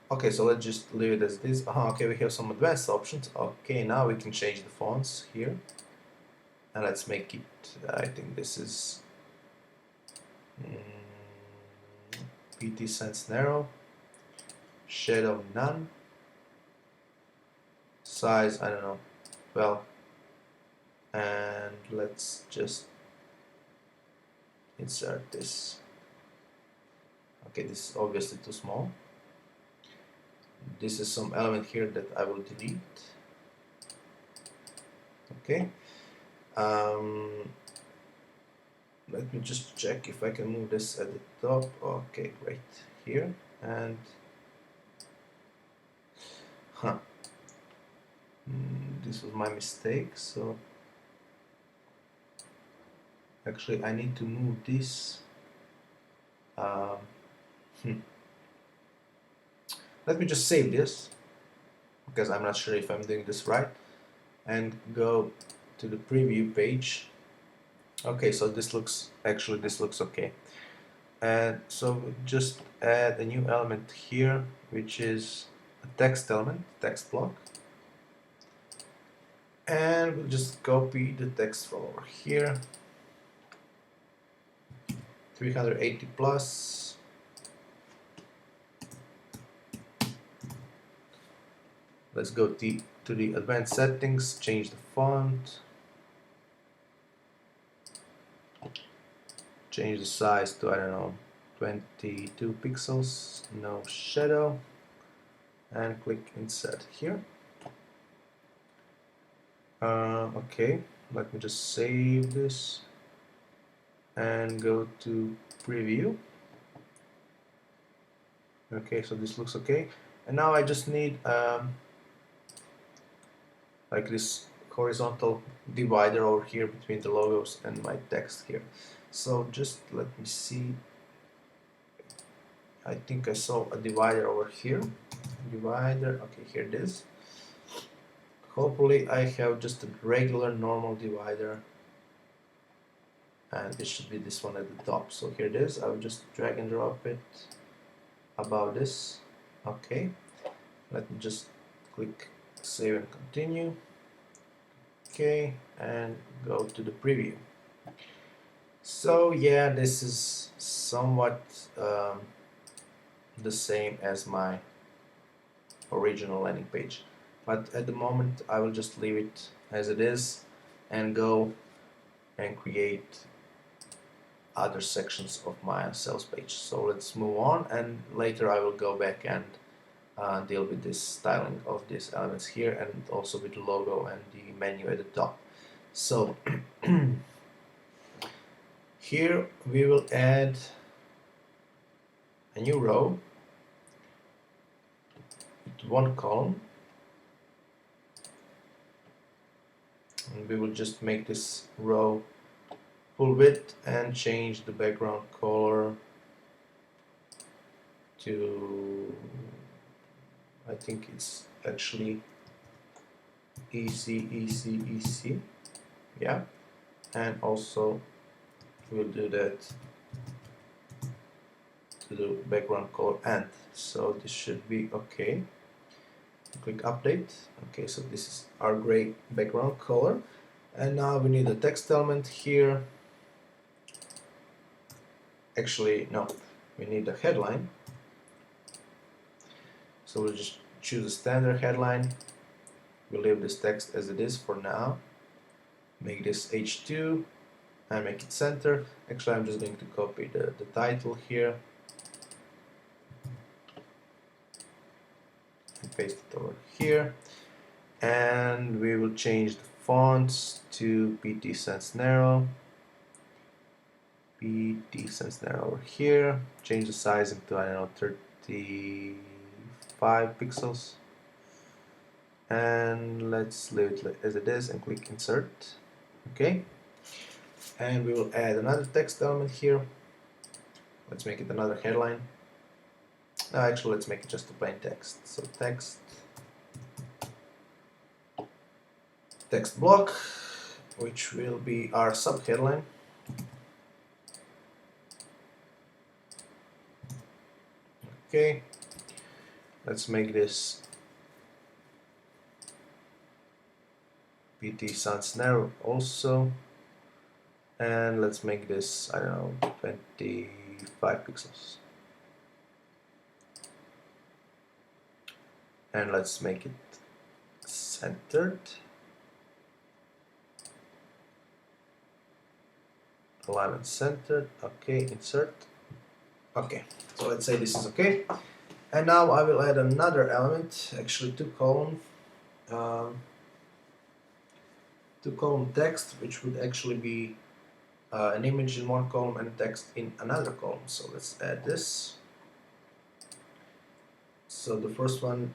Okay, so let's just leave it as this. Okay, we have some advanced options. Okay, now we can change the fonts here. And let's make it, I think this is PT Sans Narrow, Shadow None, size, I don't know, well, and let's just insert this. Okay, this is obviously too small. This is some element here that I will delete. Okay. Let me just check if I can move this at the top. Okay, great. Here and this was my mistake. So actually I need to move this. Let me just save this because I'm not sure if I'm doing this right, and go to the preview page. Okay, so this looks okay. And so just add a new element here, which is a text element, text block. And we'll just copy the text from over here. 380 plus. Let's go to the advanced settings, change the font. Change the size to, I don't know, 22 pixels, no shadow, and click insert here. Okay, let me just save this and go to preview. Okay, so this looks okay, and now I just need like this horizontal divider over here between the logos and my text here. So just let me see. I think I saw a divider over here. Divider, okay, here it is. Hopefully I have just a regular normal divider, and it should be this one at the top. So here it is. I will just drag and drop it above this. Okay, let me just click save and continue. Okay, and go to the preview. So yeah, this is somewhat the same as my original landing page, but at the moment I will just leave it as it is and go and create other sections of my sales page. So let's move on, and later I will go back and deal with this styling of these elements here, and also with the logo and the menu at the top. So here we will add a new row with one column, and we will just make this row full width and change the background color to, I think it's actually EC, yeah, and also we'll do that to the background color and so this should be okay. Click update. Okay, so this is our gray background color, and now we need a text element here. Actually no, we need a headline. So we'll just choose a standard headline. We'll leave this text as it is for now. Make this H2 and make it center. Actually, I'm just going to copy the title here and paste it over here. And we will change the fonts to PT Sans Narrow. PT Sans Narrow over here. Change the sizing to, I don't know, 35 pixels. And let's leave it as it is and click insert. Okay. And we will add another text element here. Let's make it another headline. Actually, let's make it just a plain text. So text block, which will be our sub headline. Okay, let's make this PT Sans Narrow also, and let's make this, I don't know, 25 pixels. And let's make it centered. Alignment centered. Okay, insert. Okay, so let's say this is okay. And now I will add another element, actually two column text, which would actually be an image in one column and text in another column. So let's add this. So the first one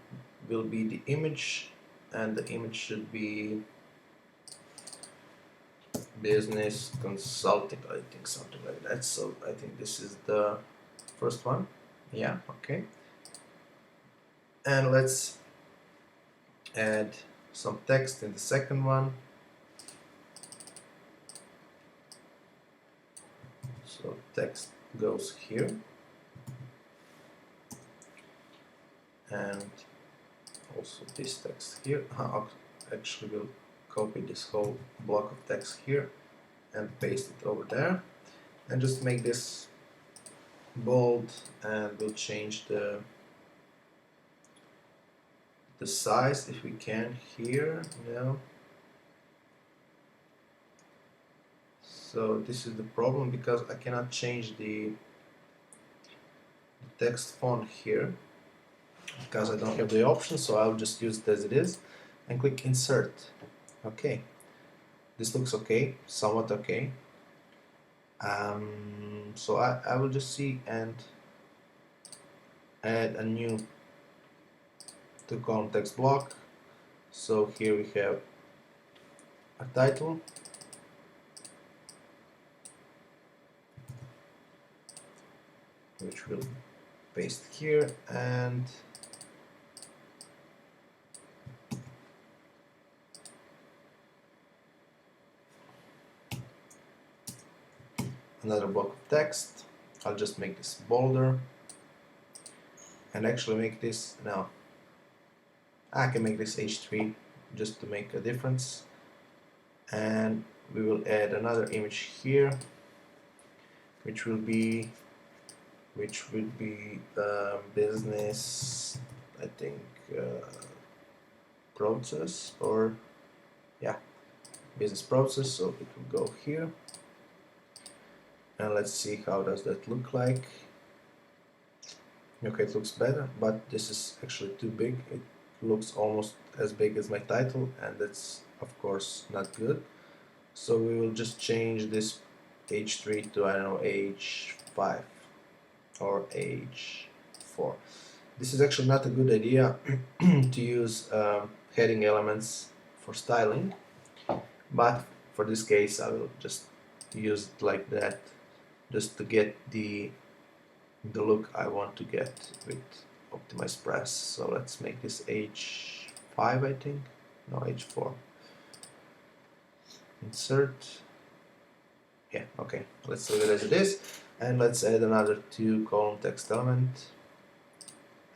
will be the image, and the image should be business consulting, I think, something like that. So I think this is the first one. Yeah, okay. And let's add some text in the second one. So text goes here, and also this text here. Actually, we'll copy this whole block of text here and paste it over there, and just make this bold, and we'll change the size if we can here. No. So this is the problem, because I cannot change the text font here because I don't have the option, so I'll just use it as it is and click insert. Okay, this looks okay, somewhat okay. So I will just see and add a new two column text block. So here we have a title, which we'll paste here, and another block of text. I'll just make this bolder and actually make this, now I can make this H3 just to make a difference, and we will add another image here, which will be business, I think, process, or yeah, business process. So it will go here, and let's see how does that look like. Okay, it looks better, but this is actually too big. It looks almost as big as my title, and that's of course not good. So we will just change this H3 to, I don't know, H5 or H4. This is actually not a good idea to use heading elements for styling, but for this case I will just use it like that, just to get the look I want to get with Optimize Press. So let's make this H5, I think, no, H4. Insert. Yeah, okay, let's leave it as it is, and let's add another two column text element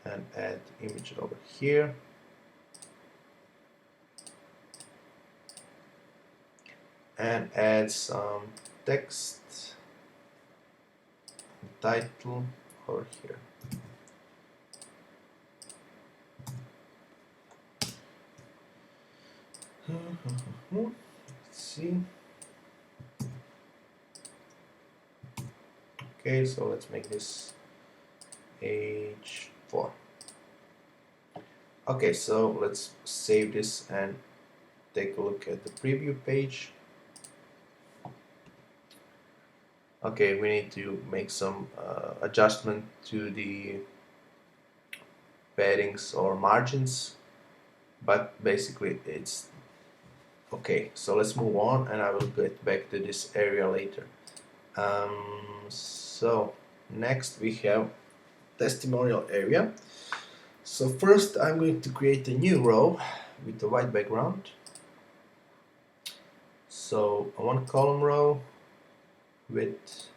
and add image over here, and add some text title over here. Let's see. Okay, so let's make this H4. Okay, so let's save this and take a look at the preview page. Okay, we need to make some adjustment to the paddings or margins, but basically it's okay. So let's move on and I will get back to this area later. So next we have testimonial area. So first I'm going to create a new row with a white background. So a one column row with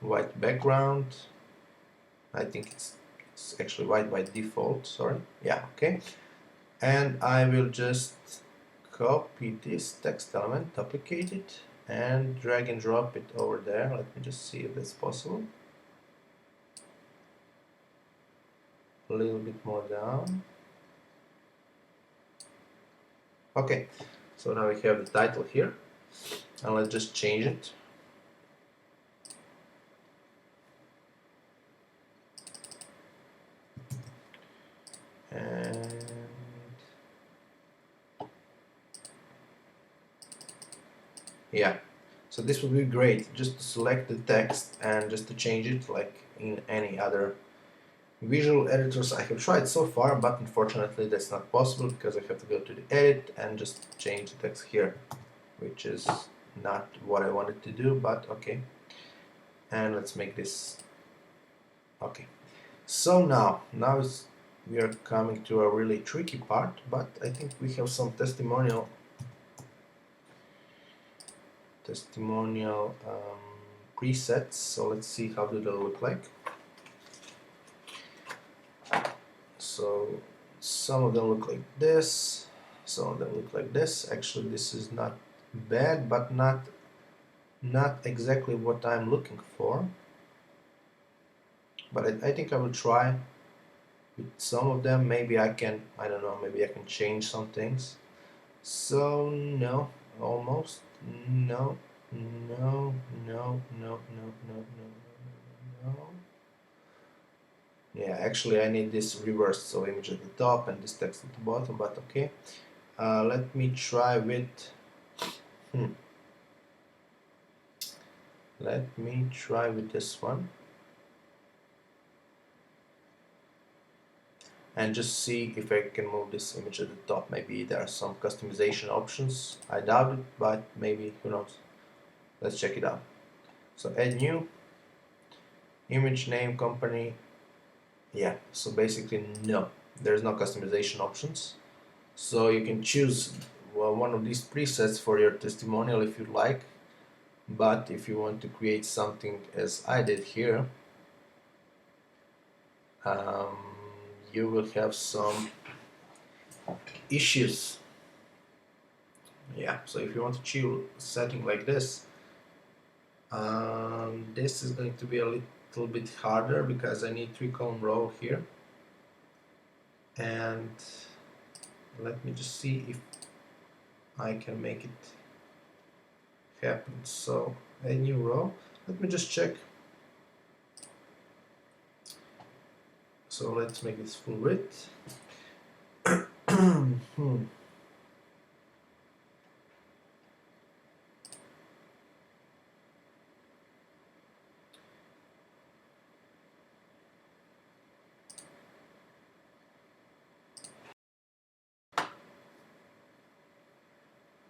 white background. I think it's actually white by default, sorry. Yeah, okay. And I will just copy this text element, duplicate it, and drag and drop it over there. Let me just see if that's possible. A little bit more down. Okay, so now we have the title here, and let's just change it. And yeah, so this would be great, just to select the text and just to change it like in any other visual editors I have tried so far, but unfortunately that's not possible because I have to go to the edit and just change the text here, which is not what I wanted to do, but okay. And let's make this okay. So now we are coming to a really tricky part, but I think we have some testimonial presets. So let's see how do they look like. So some of them look like this, some of them look like this. Actually, this is not bad, but not exactly what I'm looking for. But I think I will try with some of them. Maybe I can, I don't know, maybe I can change some things. So no, almost no, no, no, no, no, no, no, no, no. Yeah, actually I need this reversed, so image at the top and this text at the bottom, but okay. Let me try with let me try with this one and just see if I can move this image at the top. Maybe there are some customization options. I doubt it, but maybe, who knows. Let's check it out. So add new, image name, company. Yeah, so basically no, there's no customization options. So you can choose one of these presets for your testimonial if you like, but if you want to create something as I did here, um, you will have some issues. Yeah, so if you want to choose a setting like this, this is going to be a little bit harder because I need 3-column row here. And let me just see if I can make it happen. So a new row. Let me just check. So let's make this full width.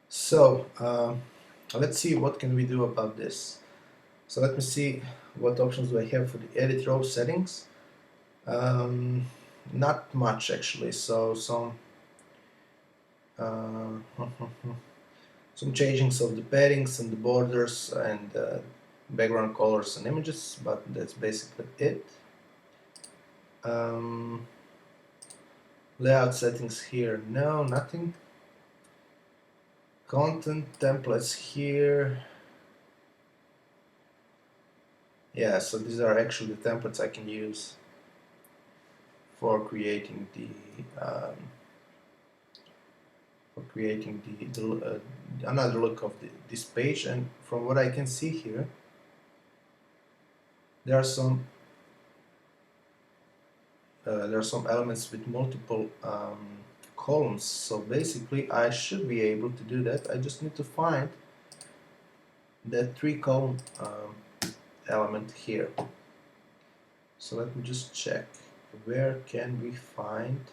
So let's see what can we do about this. So let me see what options do I have for the edit row settings. Not much actually. So some uh, some changings of the paddings and the borders and background colors and images, but that's basically it. Um, Layout settings here, no, nothing. Content templates here. Yeah, so these are actually the templates I can use for creating the creating another look of this page. And from what I can see here, there are some elements with multiple columns. So basically I should be able to do that. I just need to find that 3-column element here. So let me just check, where can we find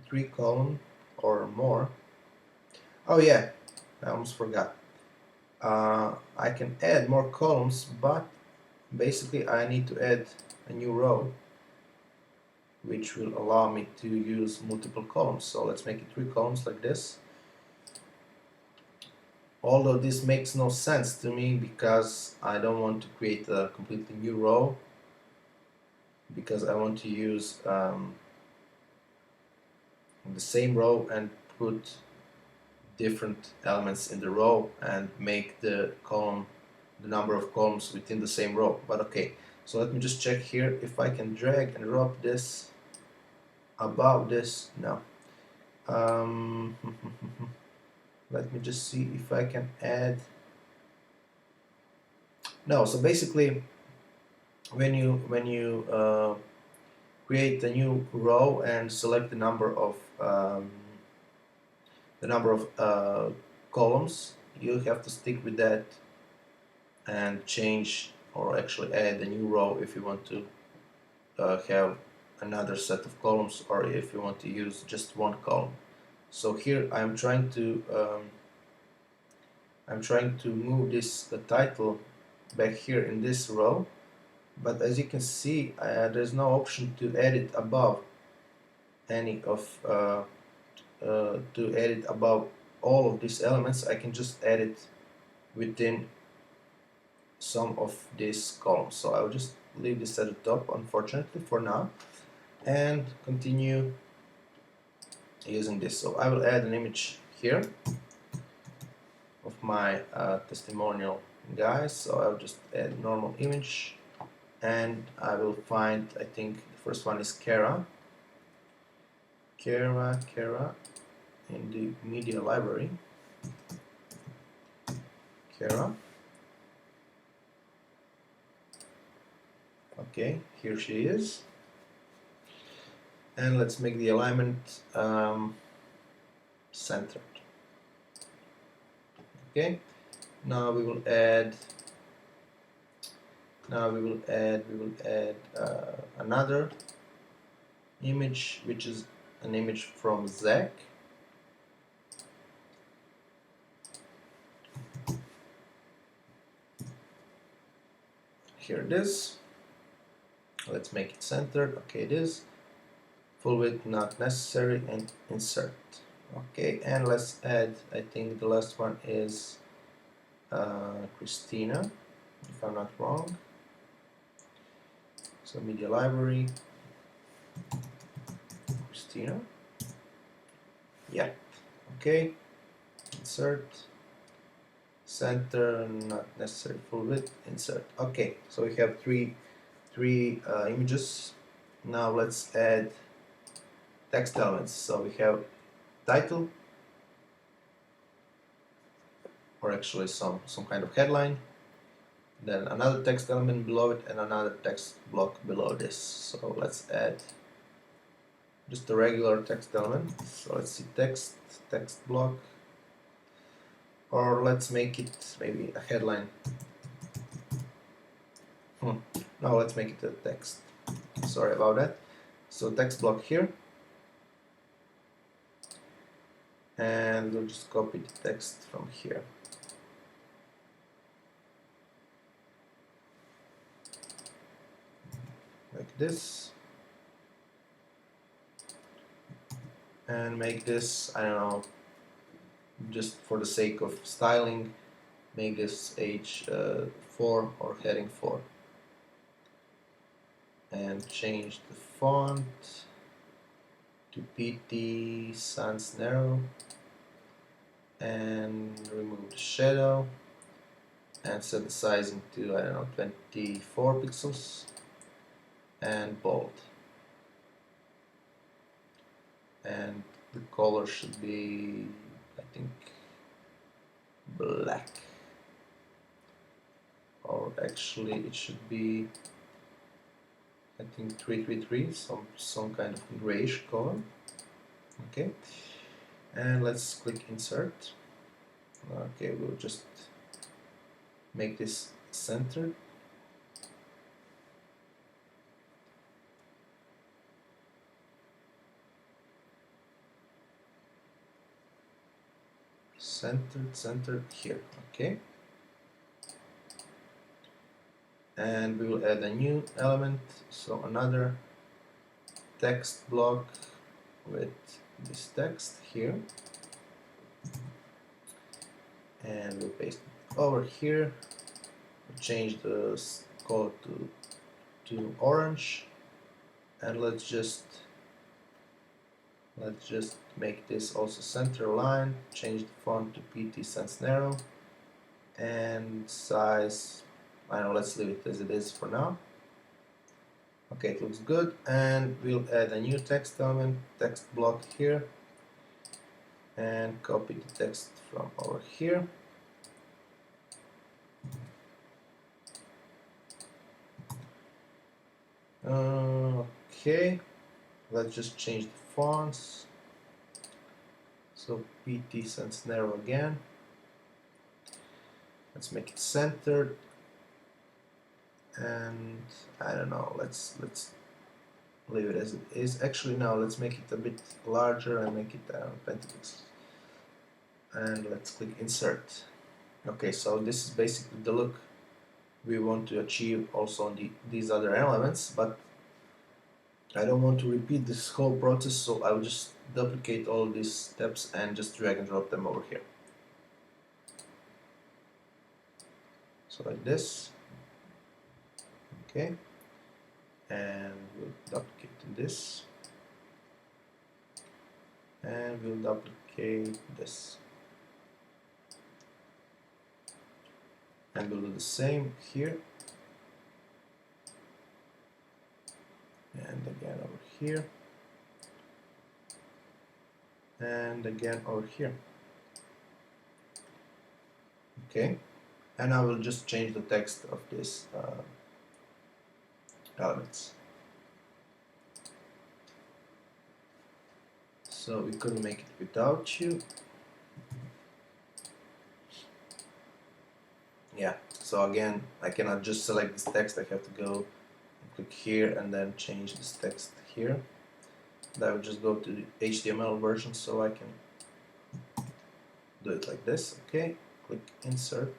3-column or more? Oh yeah, I almost forgot. I can add more columns, but basically I need to add a new row which will allow me to use multiple columns. So let's make it 3 columns like this. Although this makes no sense to me because I don't want to create a completely new row, because I want to use the same row and put different elements in the row and make the number of columns within the same row. But okay, so let me just check here if I can drag and drop this above this. No. Let me just see if I can add. No. So basically, when you create a new row and select the number of columns, you have to stick with that and change, or actually add a new row if you want to have another set of columns, or if you want to use just one column. So here I'm trying to move the title back here in this row, but as you can see, there's no option to edit above any of to edit above all of these elements. I can just edit within some of these columns. So I'll just leave this at the top, unfortunately, for now, and continue using this. So I will add an image here of my testimonial guys. So I'll just add normal image, and I will find, I think the first one is Kara in the media library. Kara. Okay, here she is. And let's make the alignment centered. Okay, now we will add another image, which is an image from Zach. Here it is. Let's make it centered. Okay, it is. Full width not necessary, and insert. Okay, and let's add, I think the last one is Christina, if I'm not wrong. So media library, Christina. Yeah. Okay. Insert. Center not necessary. Full width. Insert. Okay. So we have three images. Now let's add text elements. So we have title, or actually some kind of headline, then another text element below it, and another text block below this. So let's add just a regular text element. So let's see, text block, or let's make it maybe a headline. No, let's make it a text. Sorry about that. So text block here, and we'll just copy the text from here. Like this. And make this, I don't know, just for the sake of styling, make this H4 or heading 4. And change the font to PT Sans Narrow, and remove the shadow, and set the sizing to, I don't know, 24 pixels, and bold. And the color should be, I think, black, or actually it should be, I think, 333, some kind of grayish color. Okay, and let's click insert. Okay, we'll just make this centered. Centered here. Okay, and we will add a new element, so another text block with this text here, and we'll paste it over here. We'll change the color to orange, and let's just make this also center line. Change the font to PT Sans Narrow, and size, I don't know, let's leave it as it is for now. Okay, it looks good, and we'll add a new text element, text block here, and copy the text from over here. Okay, let's just change the fonts. So PT Sans Narrow again. Let's make it centered, and I don't know, let's leave it as it is. Actually, now let's make it a bit larger and make it 20 pixels. And let's click insert. Okay, so this is basically the look we want to achieve also on these other elements, but I don't want to repeat this whole process, so I will just duplicate all these steps and just drag and drop them over here. So like this. Okay, and we'll duplicate this, and we'll duplicate this, and we'll do the same here, and again over here, and again over here. Okay, and I will just change the text of this elements. So we couldn't make it without you. Yeah, so again, I cannot just select this text, I have to go and click here and then change this text here. And I will just go to the HTML version so I can do it like this. Okay, click insert.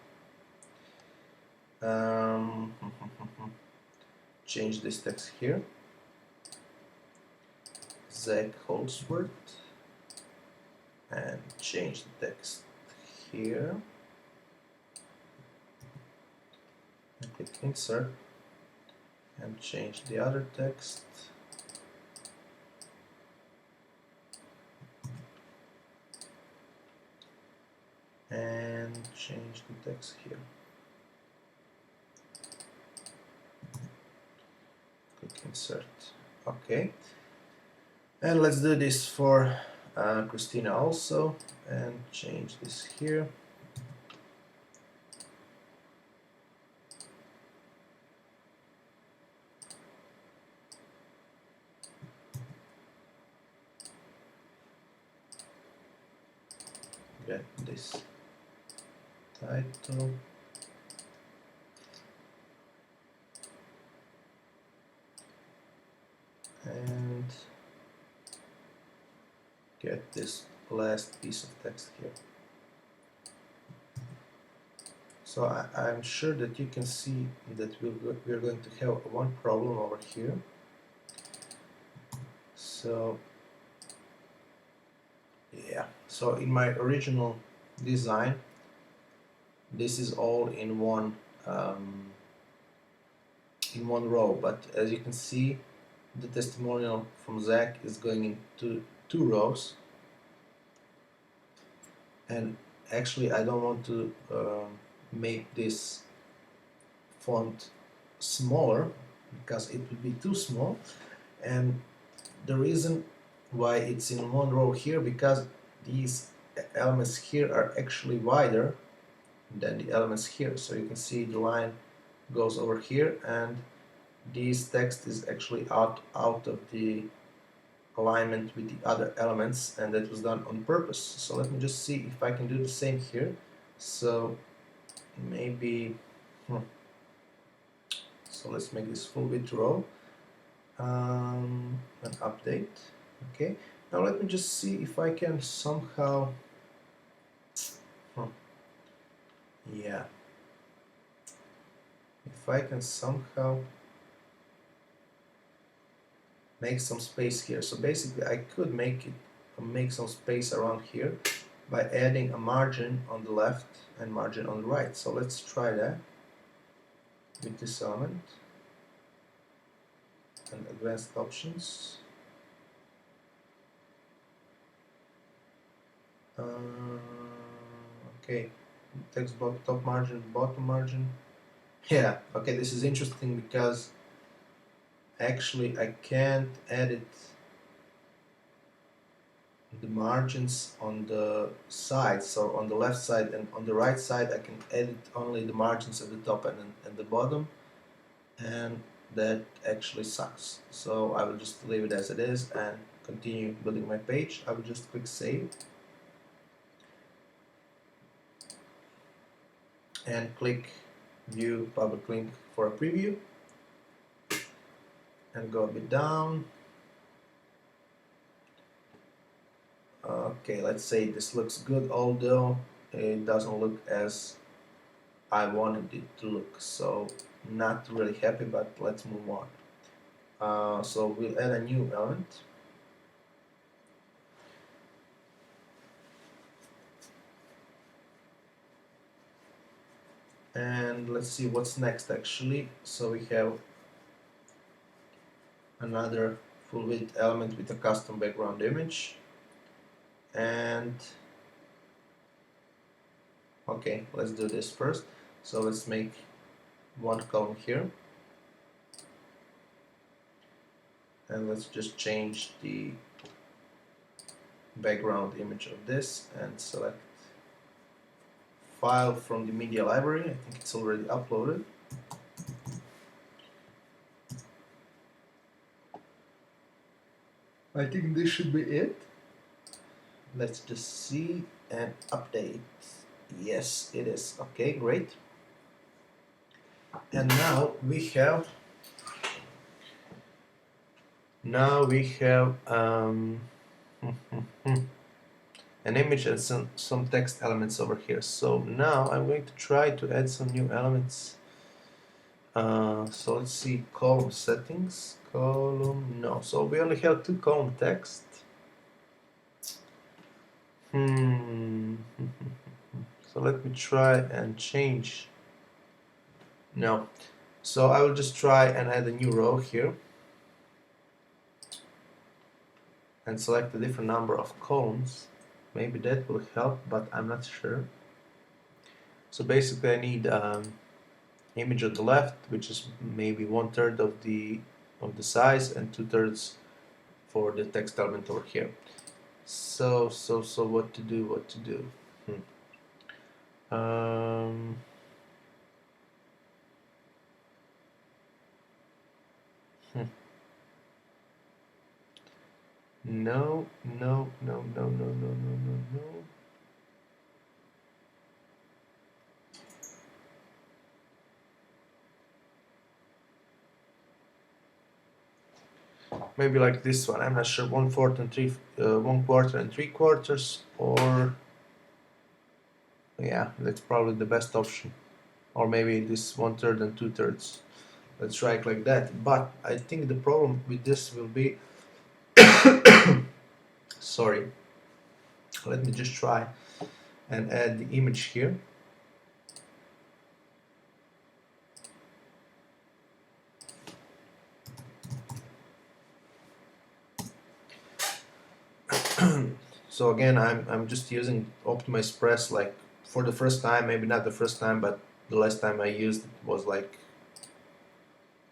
Change this text here. Zach Holdsworth, and change the text here. And click insert and change the other text. And change the text here. Click insert. Okay. And let's do this for Christina also, and change this here. Get this title. And get this last piece of text here. So I'm sure that you can see that we're going to have one problem over here. So yeah, so in my original design, this is all in one row, but as you can see, the testimonial from Zach is going into 2 rows, and actually I don't want to make this font smaller because it would be too small, and the reason Why it's in one row here? Because these elements here are actually wider than the elements here. So you can see the line goes over here, and this text is actually out of the alignment with the other elements, and that was done on purpose. So let me just see if I can do the same here. So maybe so let's make this full width row and update. Okay, now let me just see if I can somehow yeah, if I can somehow make some space here. So basically I could make some space around here by adding a margin on the left and margin on the right. So let's try that with this element and advanced options. Okay, text block, top margin, bottom margin. Yeah, okay, this is interesting because actually I can't edit the margins on the sides. So on the left side and on the right side I can edit only the margins at the top and the bottom, and that actually sucks. So I will just leave it as it is and continue building my page. I will just click save and click view public link for a preview and go a bit down. Okay, let's say this looks good, although it doesn't look as I wanted it to look, so not really happy, but let's move on. So we'll add a new element. And let's see what's next actually. So we have another full width element with a custom background image. And okay, let's do this first. So let's make one column here. And let's just change the background image of this and select file from the media library. I think it's already uploaded. I think this should be it. Let's just see and update. Yes, it is. Okay, great. And now we have an image and some text elements over here. So now I'm going to try to add some new elements. So let's see, column settings, column, no. So we only have two column text. So let me try and change. No. So I will just try and add a new row here and select a different number of columns. Maybe that will help, but I'm not sure. So basically I need image on the left, which is maybe 1/3 of the size and 2/3 for the text element over here. So what to do? Um, no. Maybe like this one. I'm not sure. 1/4 and 1/4 and 3/4, or yeah, that's probably the best option. Or maybe this 1/3 and 2/3. Let's try it like that. But I think the problem with this will be sorry. Let me just try and add the image here. So again, I'm just using Optimize Press like for the first time, maybe not the first time, but the last time I used it was like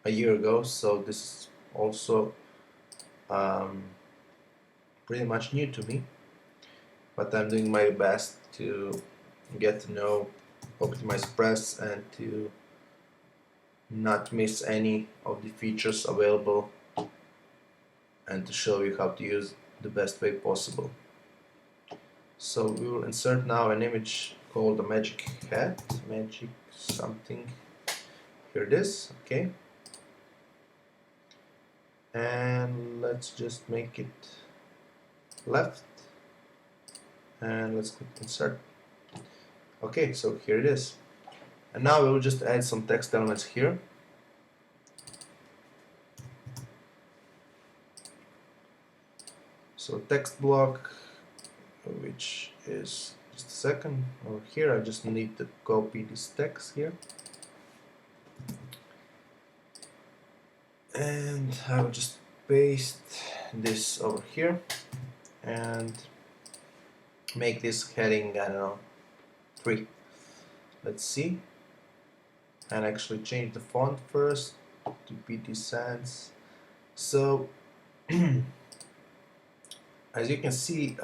a year ago. So this is also pretty much new to me, but I'm doing my best to get to know Optimize Press and to not miss any of the features available, and to show you how to use the best way possible. So we will insert now an image called a magic hat, magic something. Here it is, okay. And let's just make it left, and let's click insert. Okay, so here it is. And now we will just add some text elements here. So text block, which is just a second over here. I just need to copy this text here, and I will just paste this over here and make this heading, I don't know, 3. Let's see, and actually change the font first to PT Sans. So as you can see,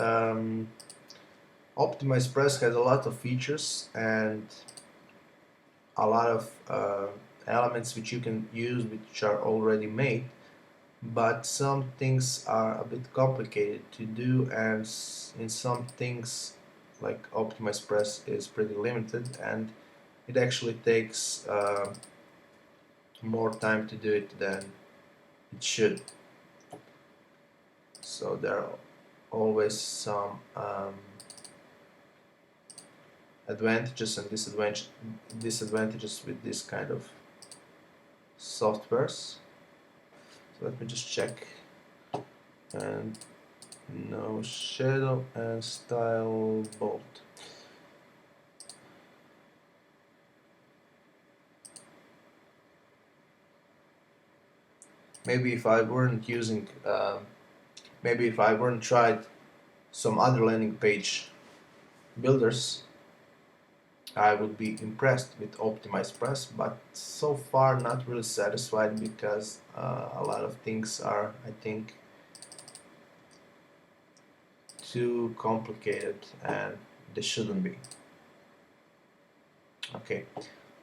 Optimize Press has a lot of features and a lot of elements which you can use, which are already made, but some things are a bit complicated to do, and in some things like Optimize Press is pretty limited, and it actually takes more time to do it than it should. So there are always some advantages and disadvantages with this kind of softwares. So let me just check, and no shadow and style bold. Maybe if I weren't using, maybe if I weren't tried some other landing page builders, I would be impressed with Optimize Press, but so far not really satisfied, because a lot of things are, I think, too complicated, and they shouldn't be. Okay,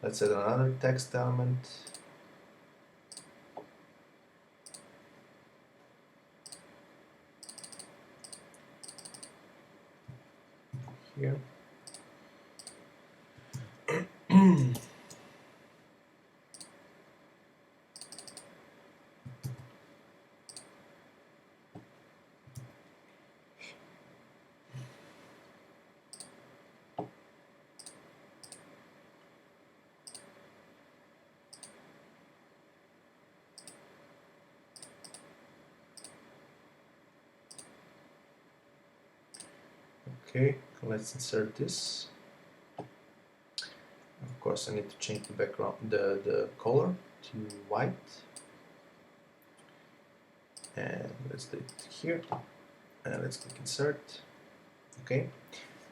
let's add another text element. Here. Okay, let's insert this. Of course, I need to change the background, the color to white, and let's do it here, and let's click insert. Okay,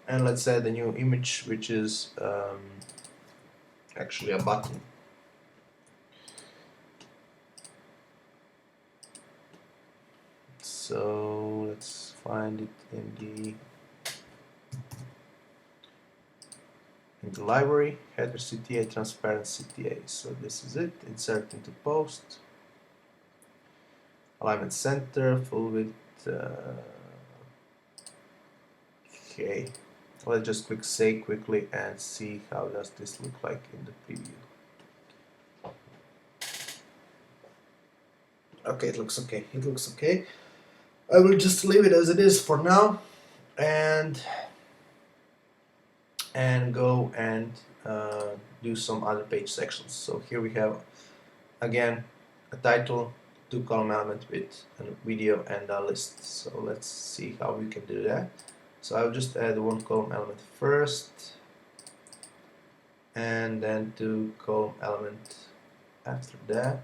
and let's add a new image, which is actually a button. So let's find it in the library, header CTA, transparent CTA. So this is it. Insert into post, alignment center, full width. Okay, let's just click save quickly and see how does this look like in the preview. Okay, it looks okay. It looks okay. I will just leave it as it is for now, and go and do some other page sections. So here we have again a title, 2-column element with a video and a list. So let's see how we can do that. So I'll just add 1-column element first, and then 2-column element after that.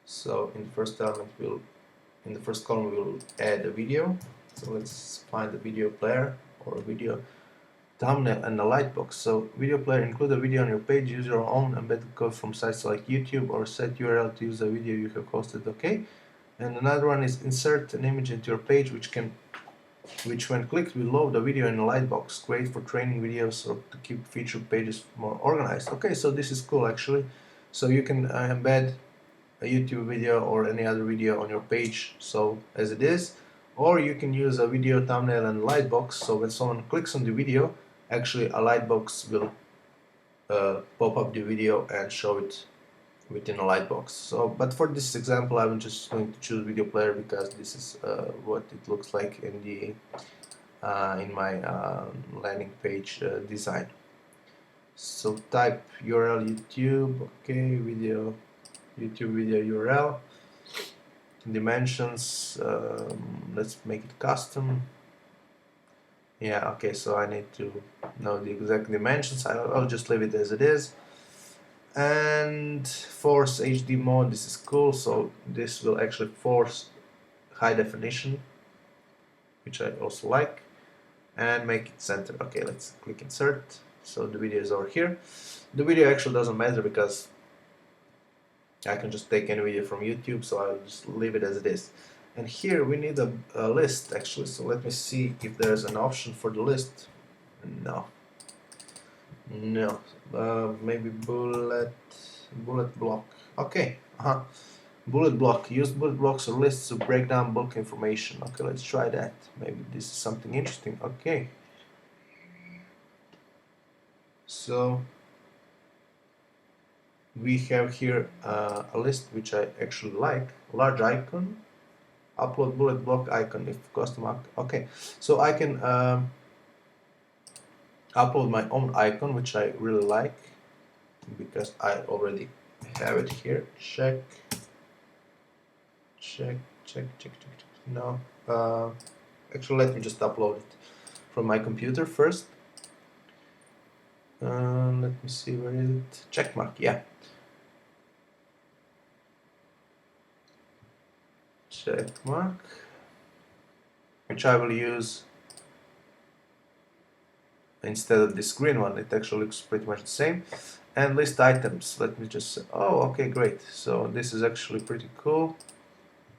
So in the first element in the first column we will add a video. So let's find the video player or video thumbnail and a lightbox. So video player, include a video on your page, use your own embedded code from sites like YouTube, or set URL to use a video you have hosted. Okay, And another one is insert an image into your page, which when clicked will load the video in a lightbox. Great for training videos or to keep feature pages more organized. Okay, so this is cool actually. So you can embed a YouTube video or any other video on your page, so as it is, or you can use a video thumbnail and lightbox. So when someone clicks on the video, actually a lightbox will pop up the video and show it within a lightbox. So, but for this example, I'm just going to choose video player because this is what it looks like in the in my landing page design. So type URL YouTube, okay, video, YouTube video URL, dimensions, let's make it custom. Yeah, okay, so I need to know the exact dimensions. I'll just leave it as it is. And force HD mode, this is cool, so this will actually force high definition, which I also like, and make it center. Okay, let's click insert. So the video is over here. The video actually doesn't matter because I can just take any video from YouTube, so I'll just leave it as it is. And here we need a list actually, so let me see if there's an option for the list. No. No. Maybe bullet block. Okay. Bullet block. Use bullet blocks or lists to break down bulk information. Okay, let's try that. Maybe this is something interesting. Okay. So we have here a list which I actually like. Large icon. Upload bullet block icon if custom. Okay, so I can upload my own icon, which I really like because I already have it here. Check. No, actually, let me just upload it from my computer first. Let me see, where is it? Checkmark, yeah. Checkmark, which I will use instead of this green one. It actually looks pretty much the same. And list items, let me just say, oh, okay, great. So this is actually pretty cool.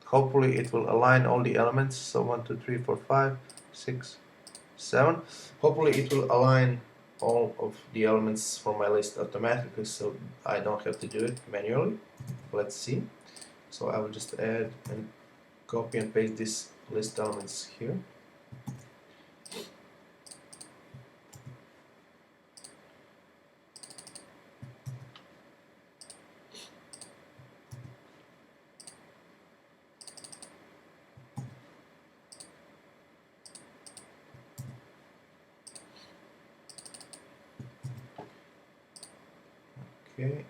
Hopefully it will align all the elements. So 1, 2, 3, 4, 5, 6, 7. Hopefully it will align all of the elements from my list automatically, so I don't have to do it manually. Let's see. So I will just add and copy and paste these list elements here. Okay,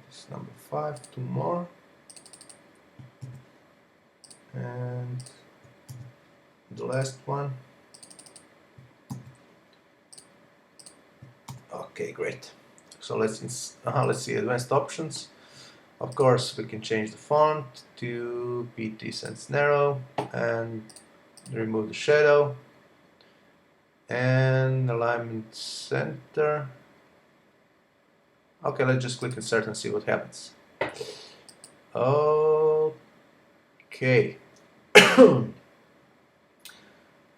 this is number 5, 2 more, and the last one. Okay, great. So let's see advanced options. Of course, we can change the font to PT Sans Narrow and remove the shadow and alignment center. Okay, let's just click insert and see what happens. Okay.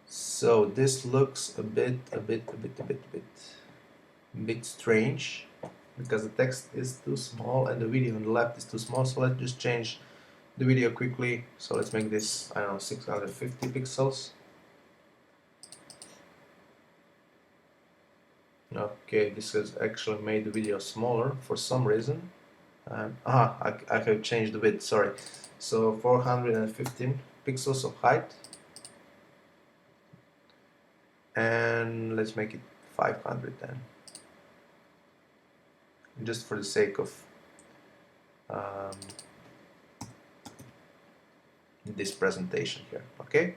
So this looks a bit strange because the text is too small and the video on the left is too small. So let's just change the video quickly. So let's make this, I don't know, 650 pixels. Okay, this has actually made the video smaller for some reason. I have changed the width, sorry. So 415 pixels of height. And let's make it 500 then. Just for the sake of this presentation here, okay?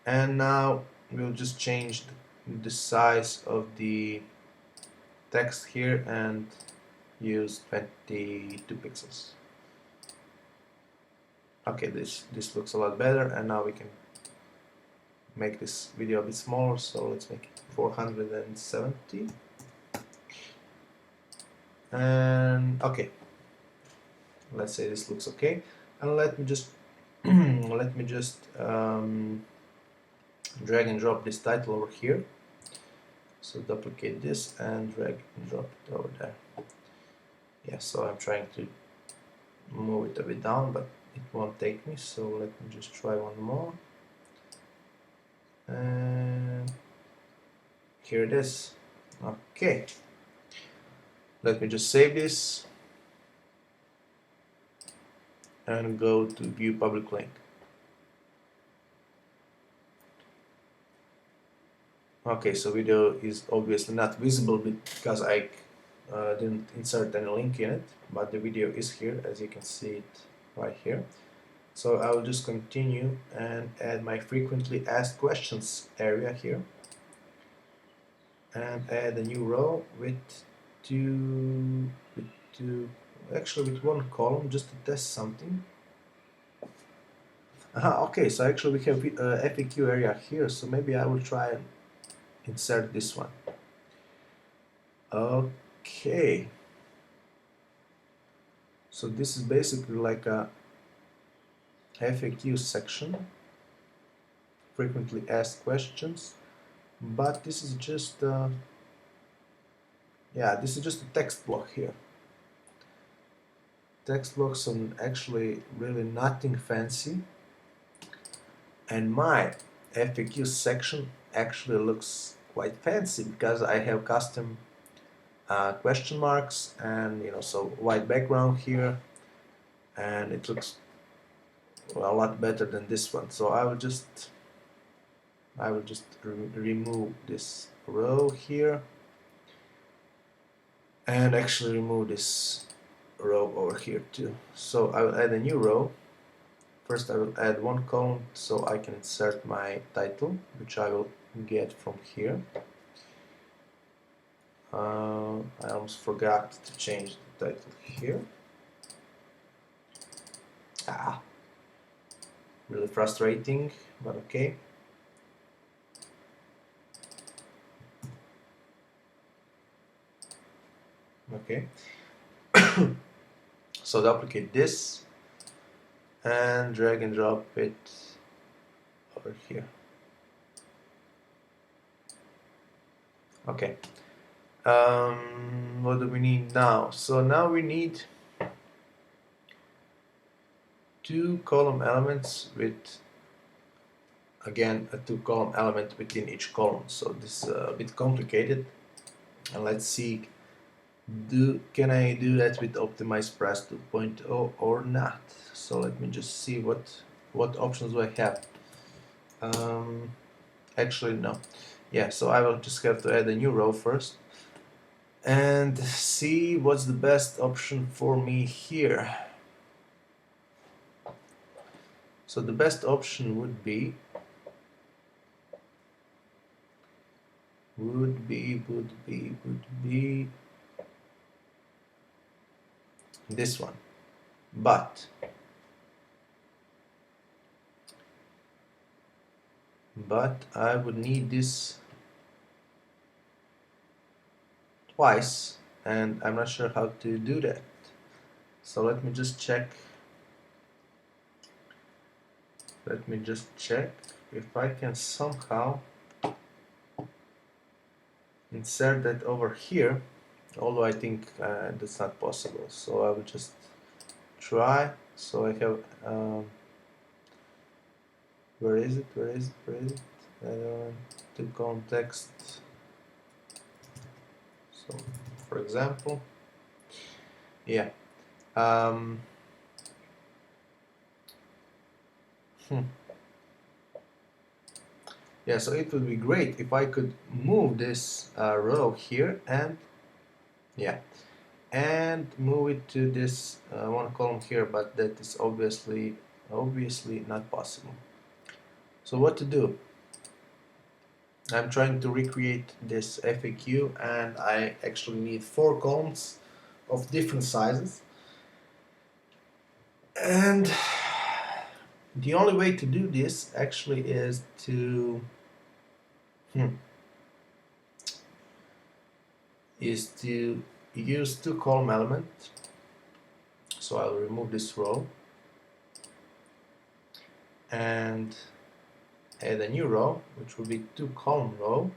And now we'll just change the size of the text here and use 22 pixels. Okay, this looks a lot better, and now we can make this video a bit smaller, so let's make it 470. And okay, let's say this looks okay, and let me just let me just drag and drop this title over here. So duplicate this and drag and drop it over there. Yeah, so I'm trying to move it a bit down, but it won't take me, so let me just try one more. And here it is. Okay, let me just save this and go to view public link. Okay, so video is obviously not visible because I didn't insert any link in it, but the video is here, as you can see it right here. So I will just continue and add my frequently asked questions area here, and add a new row with actually with one column, just to test something. Okay, so actually we have FAQ area here, so maybe I will try and insert this one. Okay, so this is basically like a FAQ section, frequently asked questions, but this is just yeah, this is just a text block here. Text blocks and actually really nothing fancy, and my FAQ section actually looks quite fancy because I have custom question marks and so white background here, and it looks a lot better than this one. So I will just remove this row here and actually remove this row over here too. So I will add a new row. First I will add one column so I can insert my title, which I will get from here. I almost forgot to change the title here. Really frustrating, but okay. Okay. So duplicate this and drag and drop it over here. Okay. What do we need now? So now we need two column elements with, again, a two column element within each column. So this is a bit complicated, and let's see, can I do that with Optimize Press 2.0 or not? So let me just see what options do I have. Actually no. Yeah, so I will just have to add a new row first and see what's the best option for me here. So the best option would be this one, but I would need this twice, and I'm not sure how to do that. So let me just check if I can somehow insert that over here, although I think that's not possible. So I will just try. So I have where is it? To context. So for example, yeah. Yeah, so it would be great if I could move this row here and move it to this one column here, but that is obviously not possible. So what to do? I'm trying to recreate this FAQ, and I actually need 4 columns of different sizes, and the only way to do this actually is to use 2 column element. So I'll remove this row and add a new row, which will be 2-column row,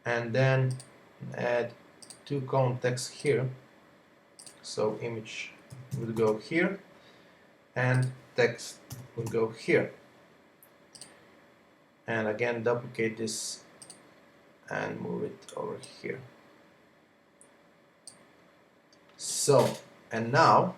and then add 2-column text here. So image will go here and text will go here, and again duplicate this and move it over here. So, and now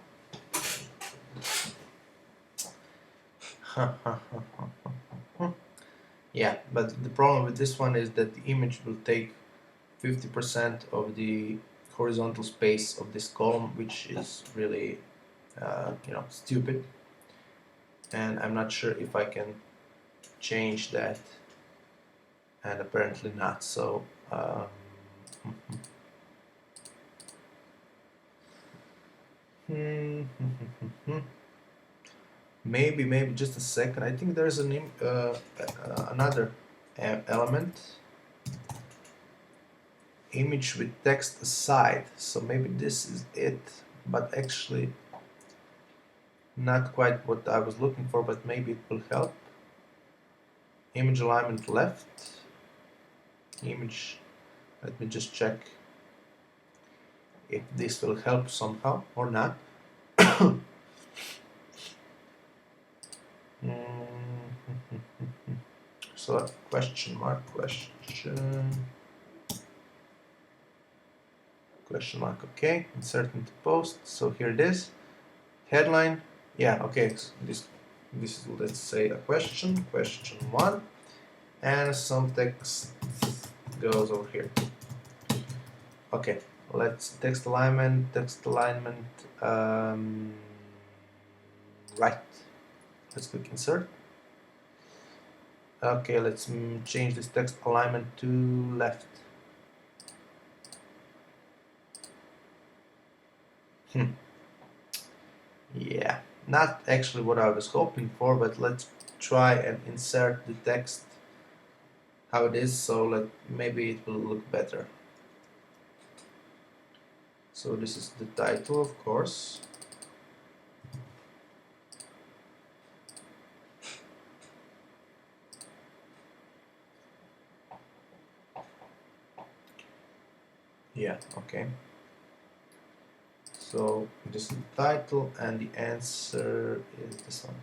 yeah, but the problem with this one is that the image will take 50% of the horizontal space of this column, which is really stupid, and I'm not sure if I can change that, and apparently not. So maybe just a second. I think there's another element, image with text aside, so maybe this is it, but actually not quite what I was looking for, but maybe it will help. Image alignment left, image, let me just check if this will help somehow or not. So question mark, question mark, okay, insert into post. So here it is, headline, yeah, okay, so this is, let's say, a question 1, and some text goes over here. Okay, let's text alignment, right, let's click insert. Okay, let's change this text alignment to left. Yeah, not actually what I was hoping for, but let's try and insert the text how it is, so maybe it will look better. So this is the title, of course. Yeah, okay. So this is the title, and the answer is this one.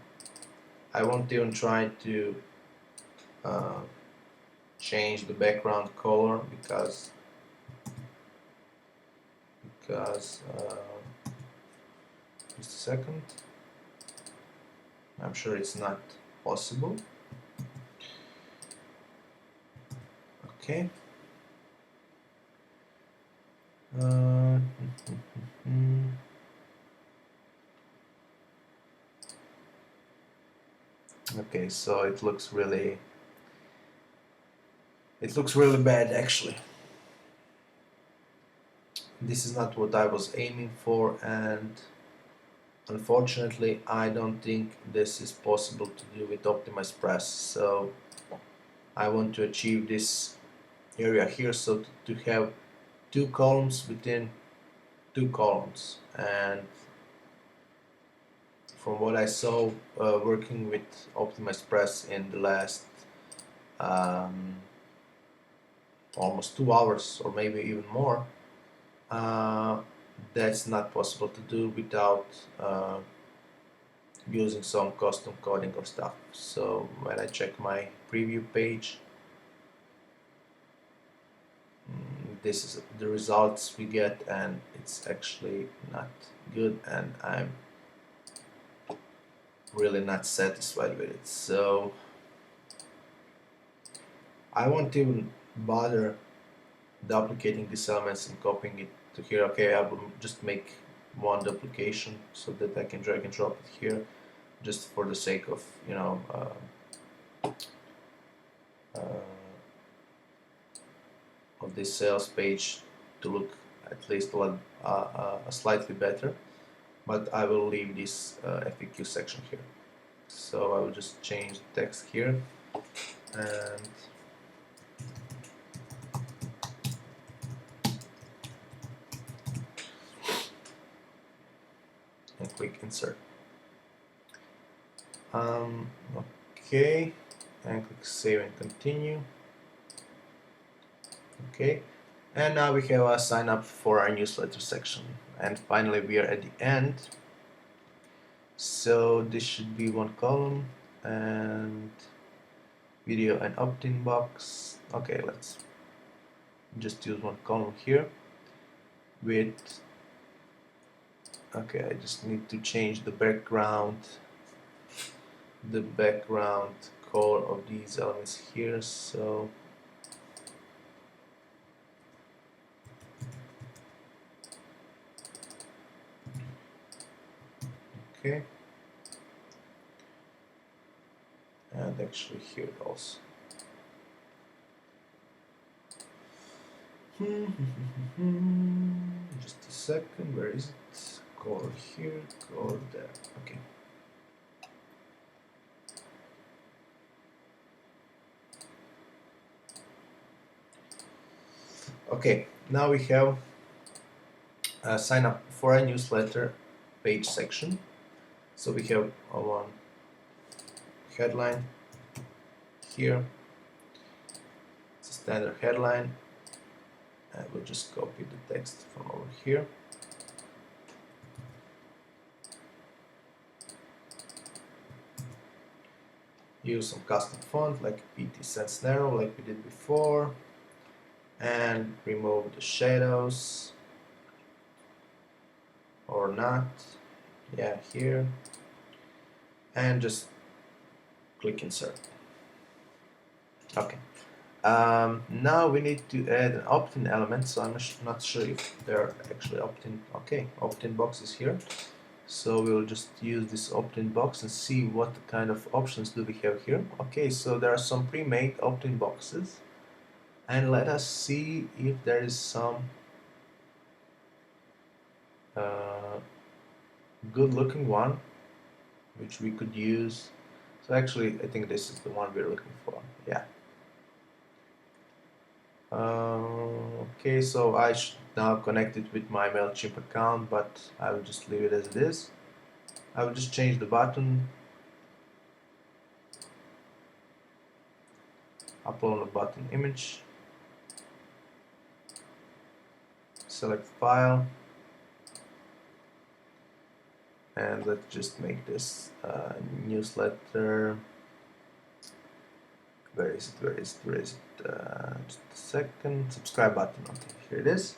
I won't even try to change the background color because just a second. I'm sure it's not possible. Okay. Okay, so it looks really bad actually. This is not what I was aiming for, and unfortunately I don't think this is possible to do with optimized press. So I want to achieve this area here, so to have 2 columns within 2 columns, and from what I saw working with optimized press in the last almost 2 hours or maybe even more, that's not possible to do without using some custom coding or stuff. So when I check my preview page, this is the results we get, and it's actually not good, and I'm really not satisfied with it. So I won't even bother duplicating these elements and copying it to here. Okay, I will just make one duplication so that I can drag and drop it here, just for the sake of of this sales page to look at least slightly better. But I will leave this FAQ section here. So I will just change the text here and click insert. Okay, and click save and continue. Okay, and now we have a sign up for our newsletter section. And finally, we are at the end. So this should be one column and video and opt-in box. Okay, let's just use one column here with, okay, I just need to change the background color of these elements here. So okay, and actually here also. Just a second, where is it? Color here, color there. Okay. Okay, now we have a sign up for a newsletter page section. So we have one headline here. It's a standard headline. I will just copy the text from over here. Use some custom font like PT Sans Narrow like we did before, and remove the shadows or not. Yeah, here, and just click insert. Okay. Now we need to add an opt-in element, so I'm not sure if they're actually opt-in. Okay, opt-in box is here. So we'll just use this opt-in box and see what kind of options do we have here. Okay, so there are some pre-made opt-in boxes. And let us see if there is some good looking one which we could use. So actually I think this is the one we're looking for. Yeah. Okay, so I should now connect it with my MailChimp account, but I will just leave it as it is. I will just change the button, upload a button image, select file, and let's just make this newsletter. Where is it? Just a second. Subscribe button. Okay, here it is.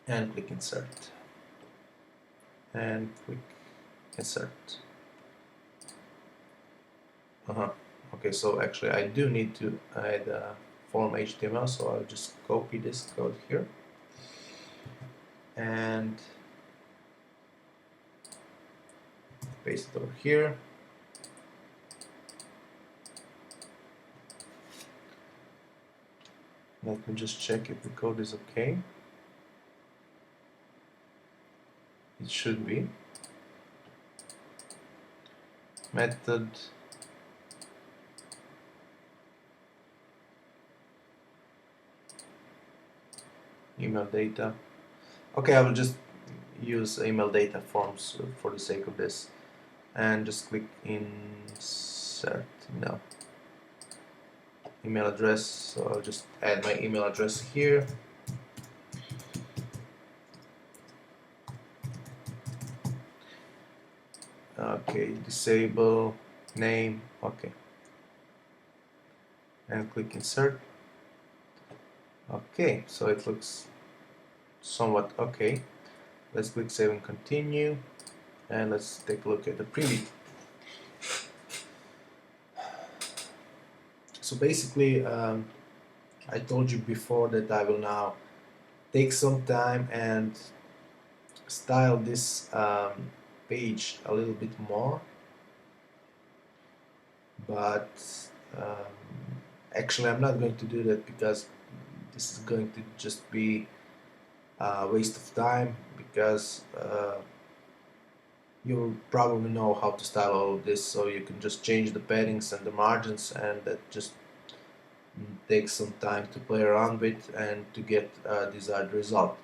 And click insert. And click insert. Okay, so actually I do need to add a form HTML, so I'll just copy this code here. And paste it over here. Let me just check if the code is okay. It should be. Method email data. Okay, I will just use email data forms for the sake of this, and just click insert. No, email address, so I'll just add my email address here. Okay, disable name. Okay, and click insert. Okay, so it looks somewhat okay. Let's click save and continue, and let's take a look at the preview. So basically, I told you before that I will now take some time and style this page a little bit more, but actually I'm not going to do that because this is going to just be a waste of time, because you probably know how to style all of this, so you can just change the paddings and the margins, and that just takes some time to play around with and to get a desired result.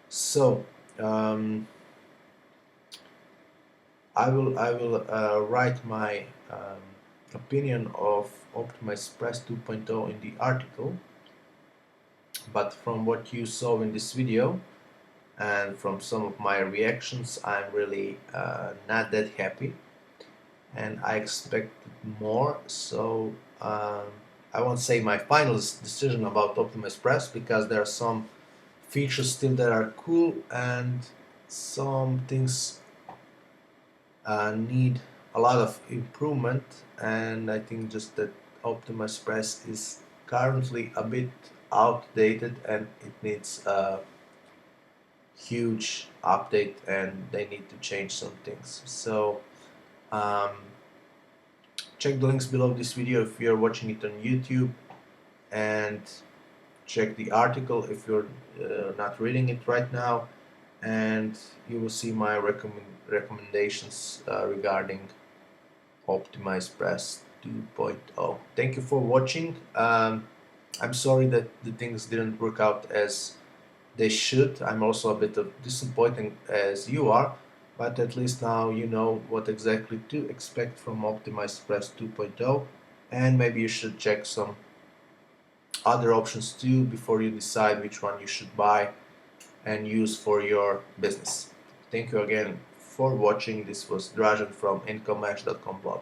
So I will write my opinion of Optimize Press 2.0 in the article, but from what you saw in this video and from some of my reactions, I'm really not that happy, and I expected more. So I won't say my final decision about Optimize Press, because there are some features still that are cool and some things need a lot of improvement, and I think just that Optimus Press is currently a bit outdated and it needs a huge update, and they need to change some things. So um, check the links below this video if you're watching it on YouTube, and check the article if you're not reading it right now, and you will see my recommendations regarding Optimize Press 2.0. Thank you for watching. I'm sorry that the things didn't work out as they should. I'm also a bit of disappointed as you are, but at least now you know what exactly to expect from Optimize Press 2.0, and maybe you should check some other options too before you decide which one you should buy and use for your business. Thank you again for watching. This was Drazen from IncomeMatch.com blog.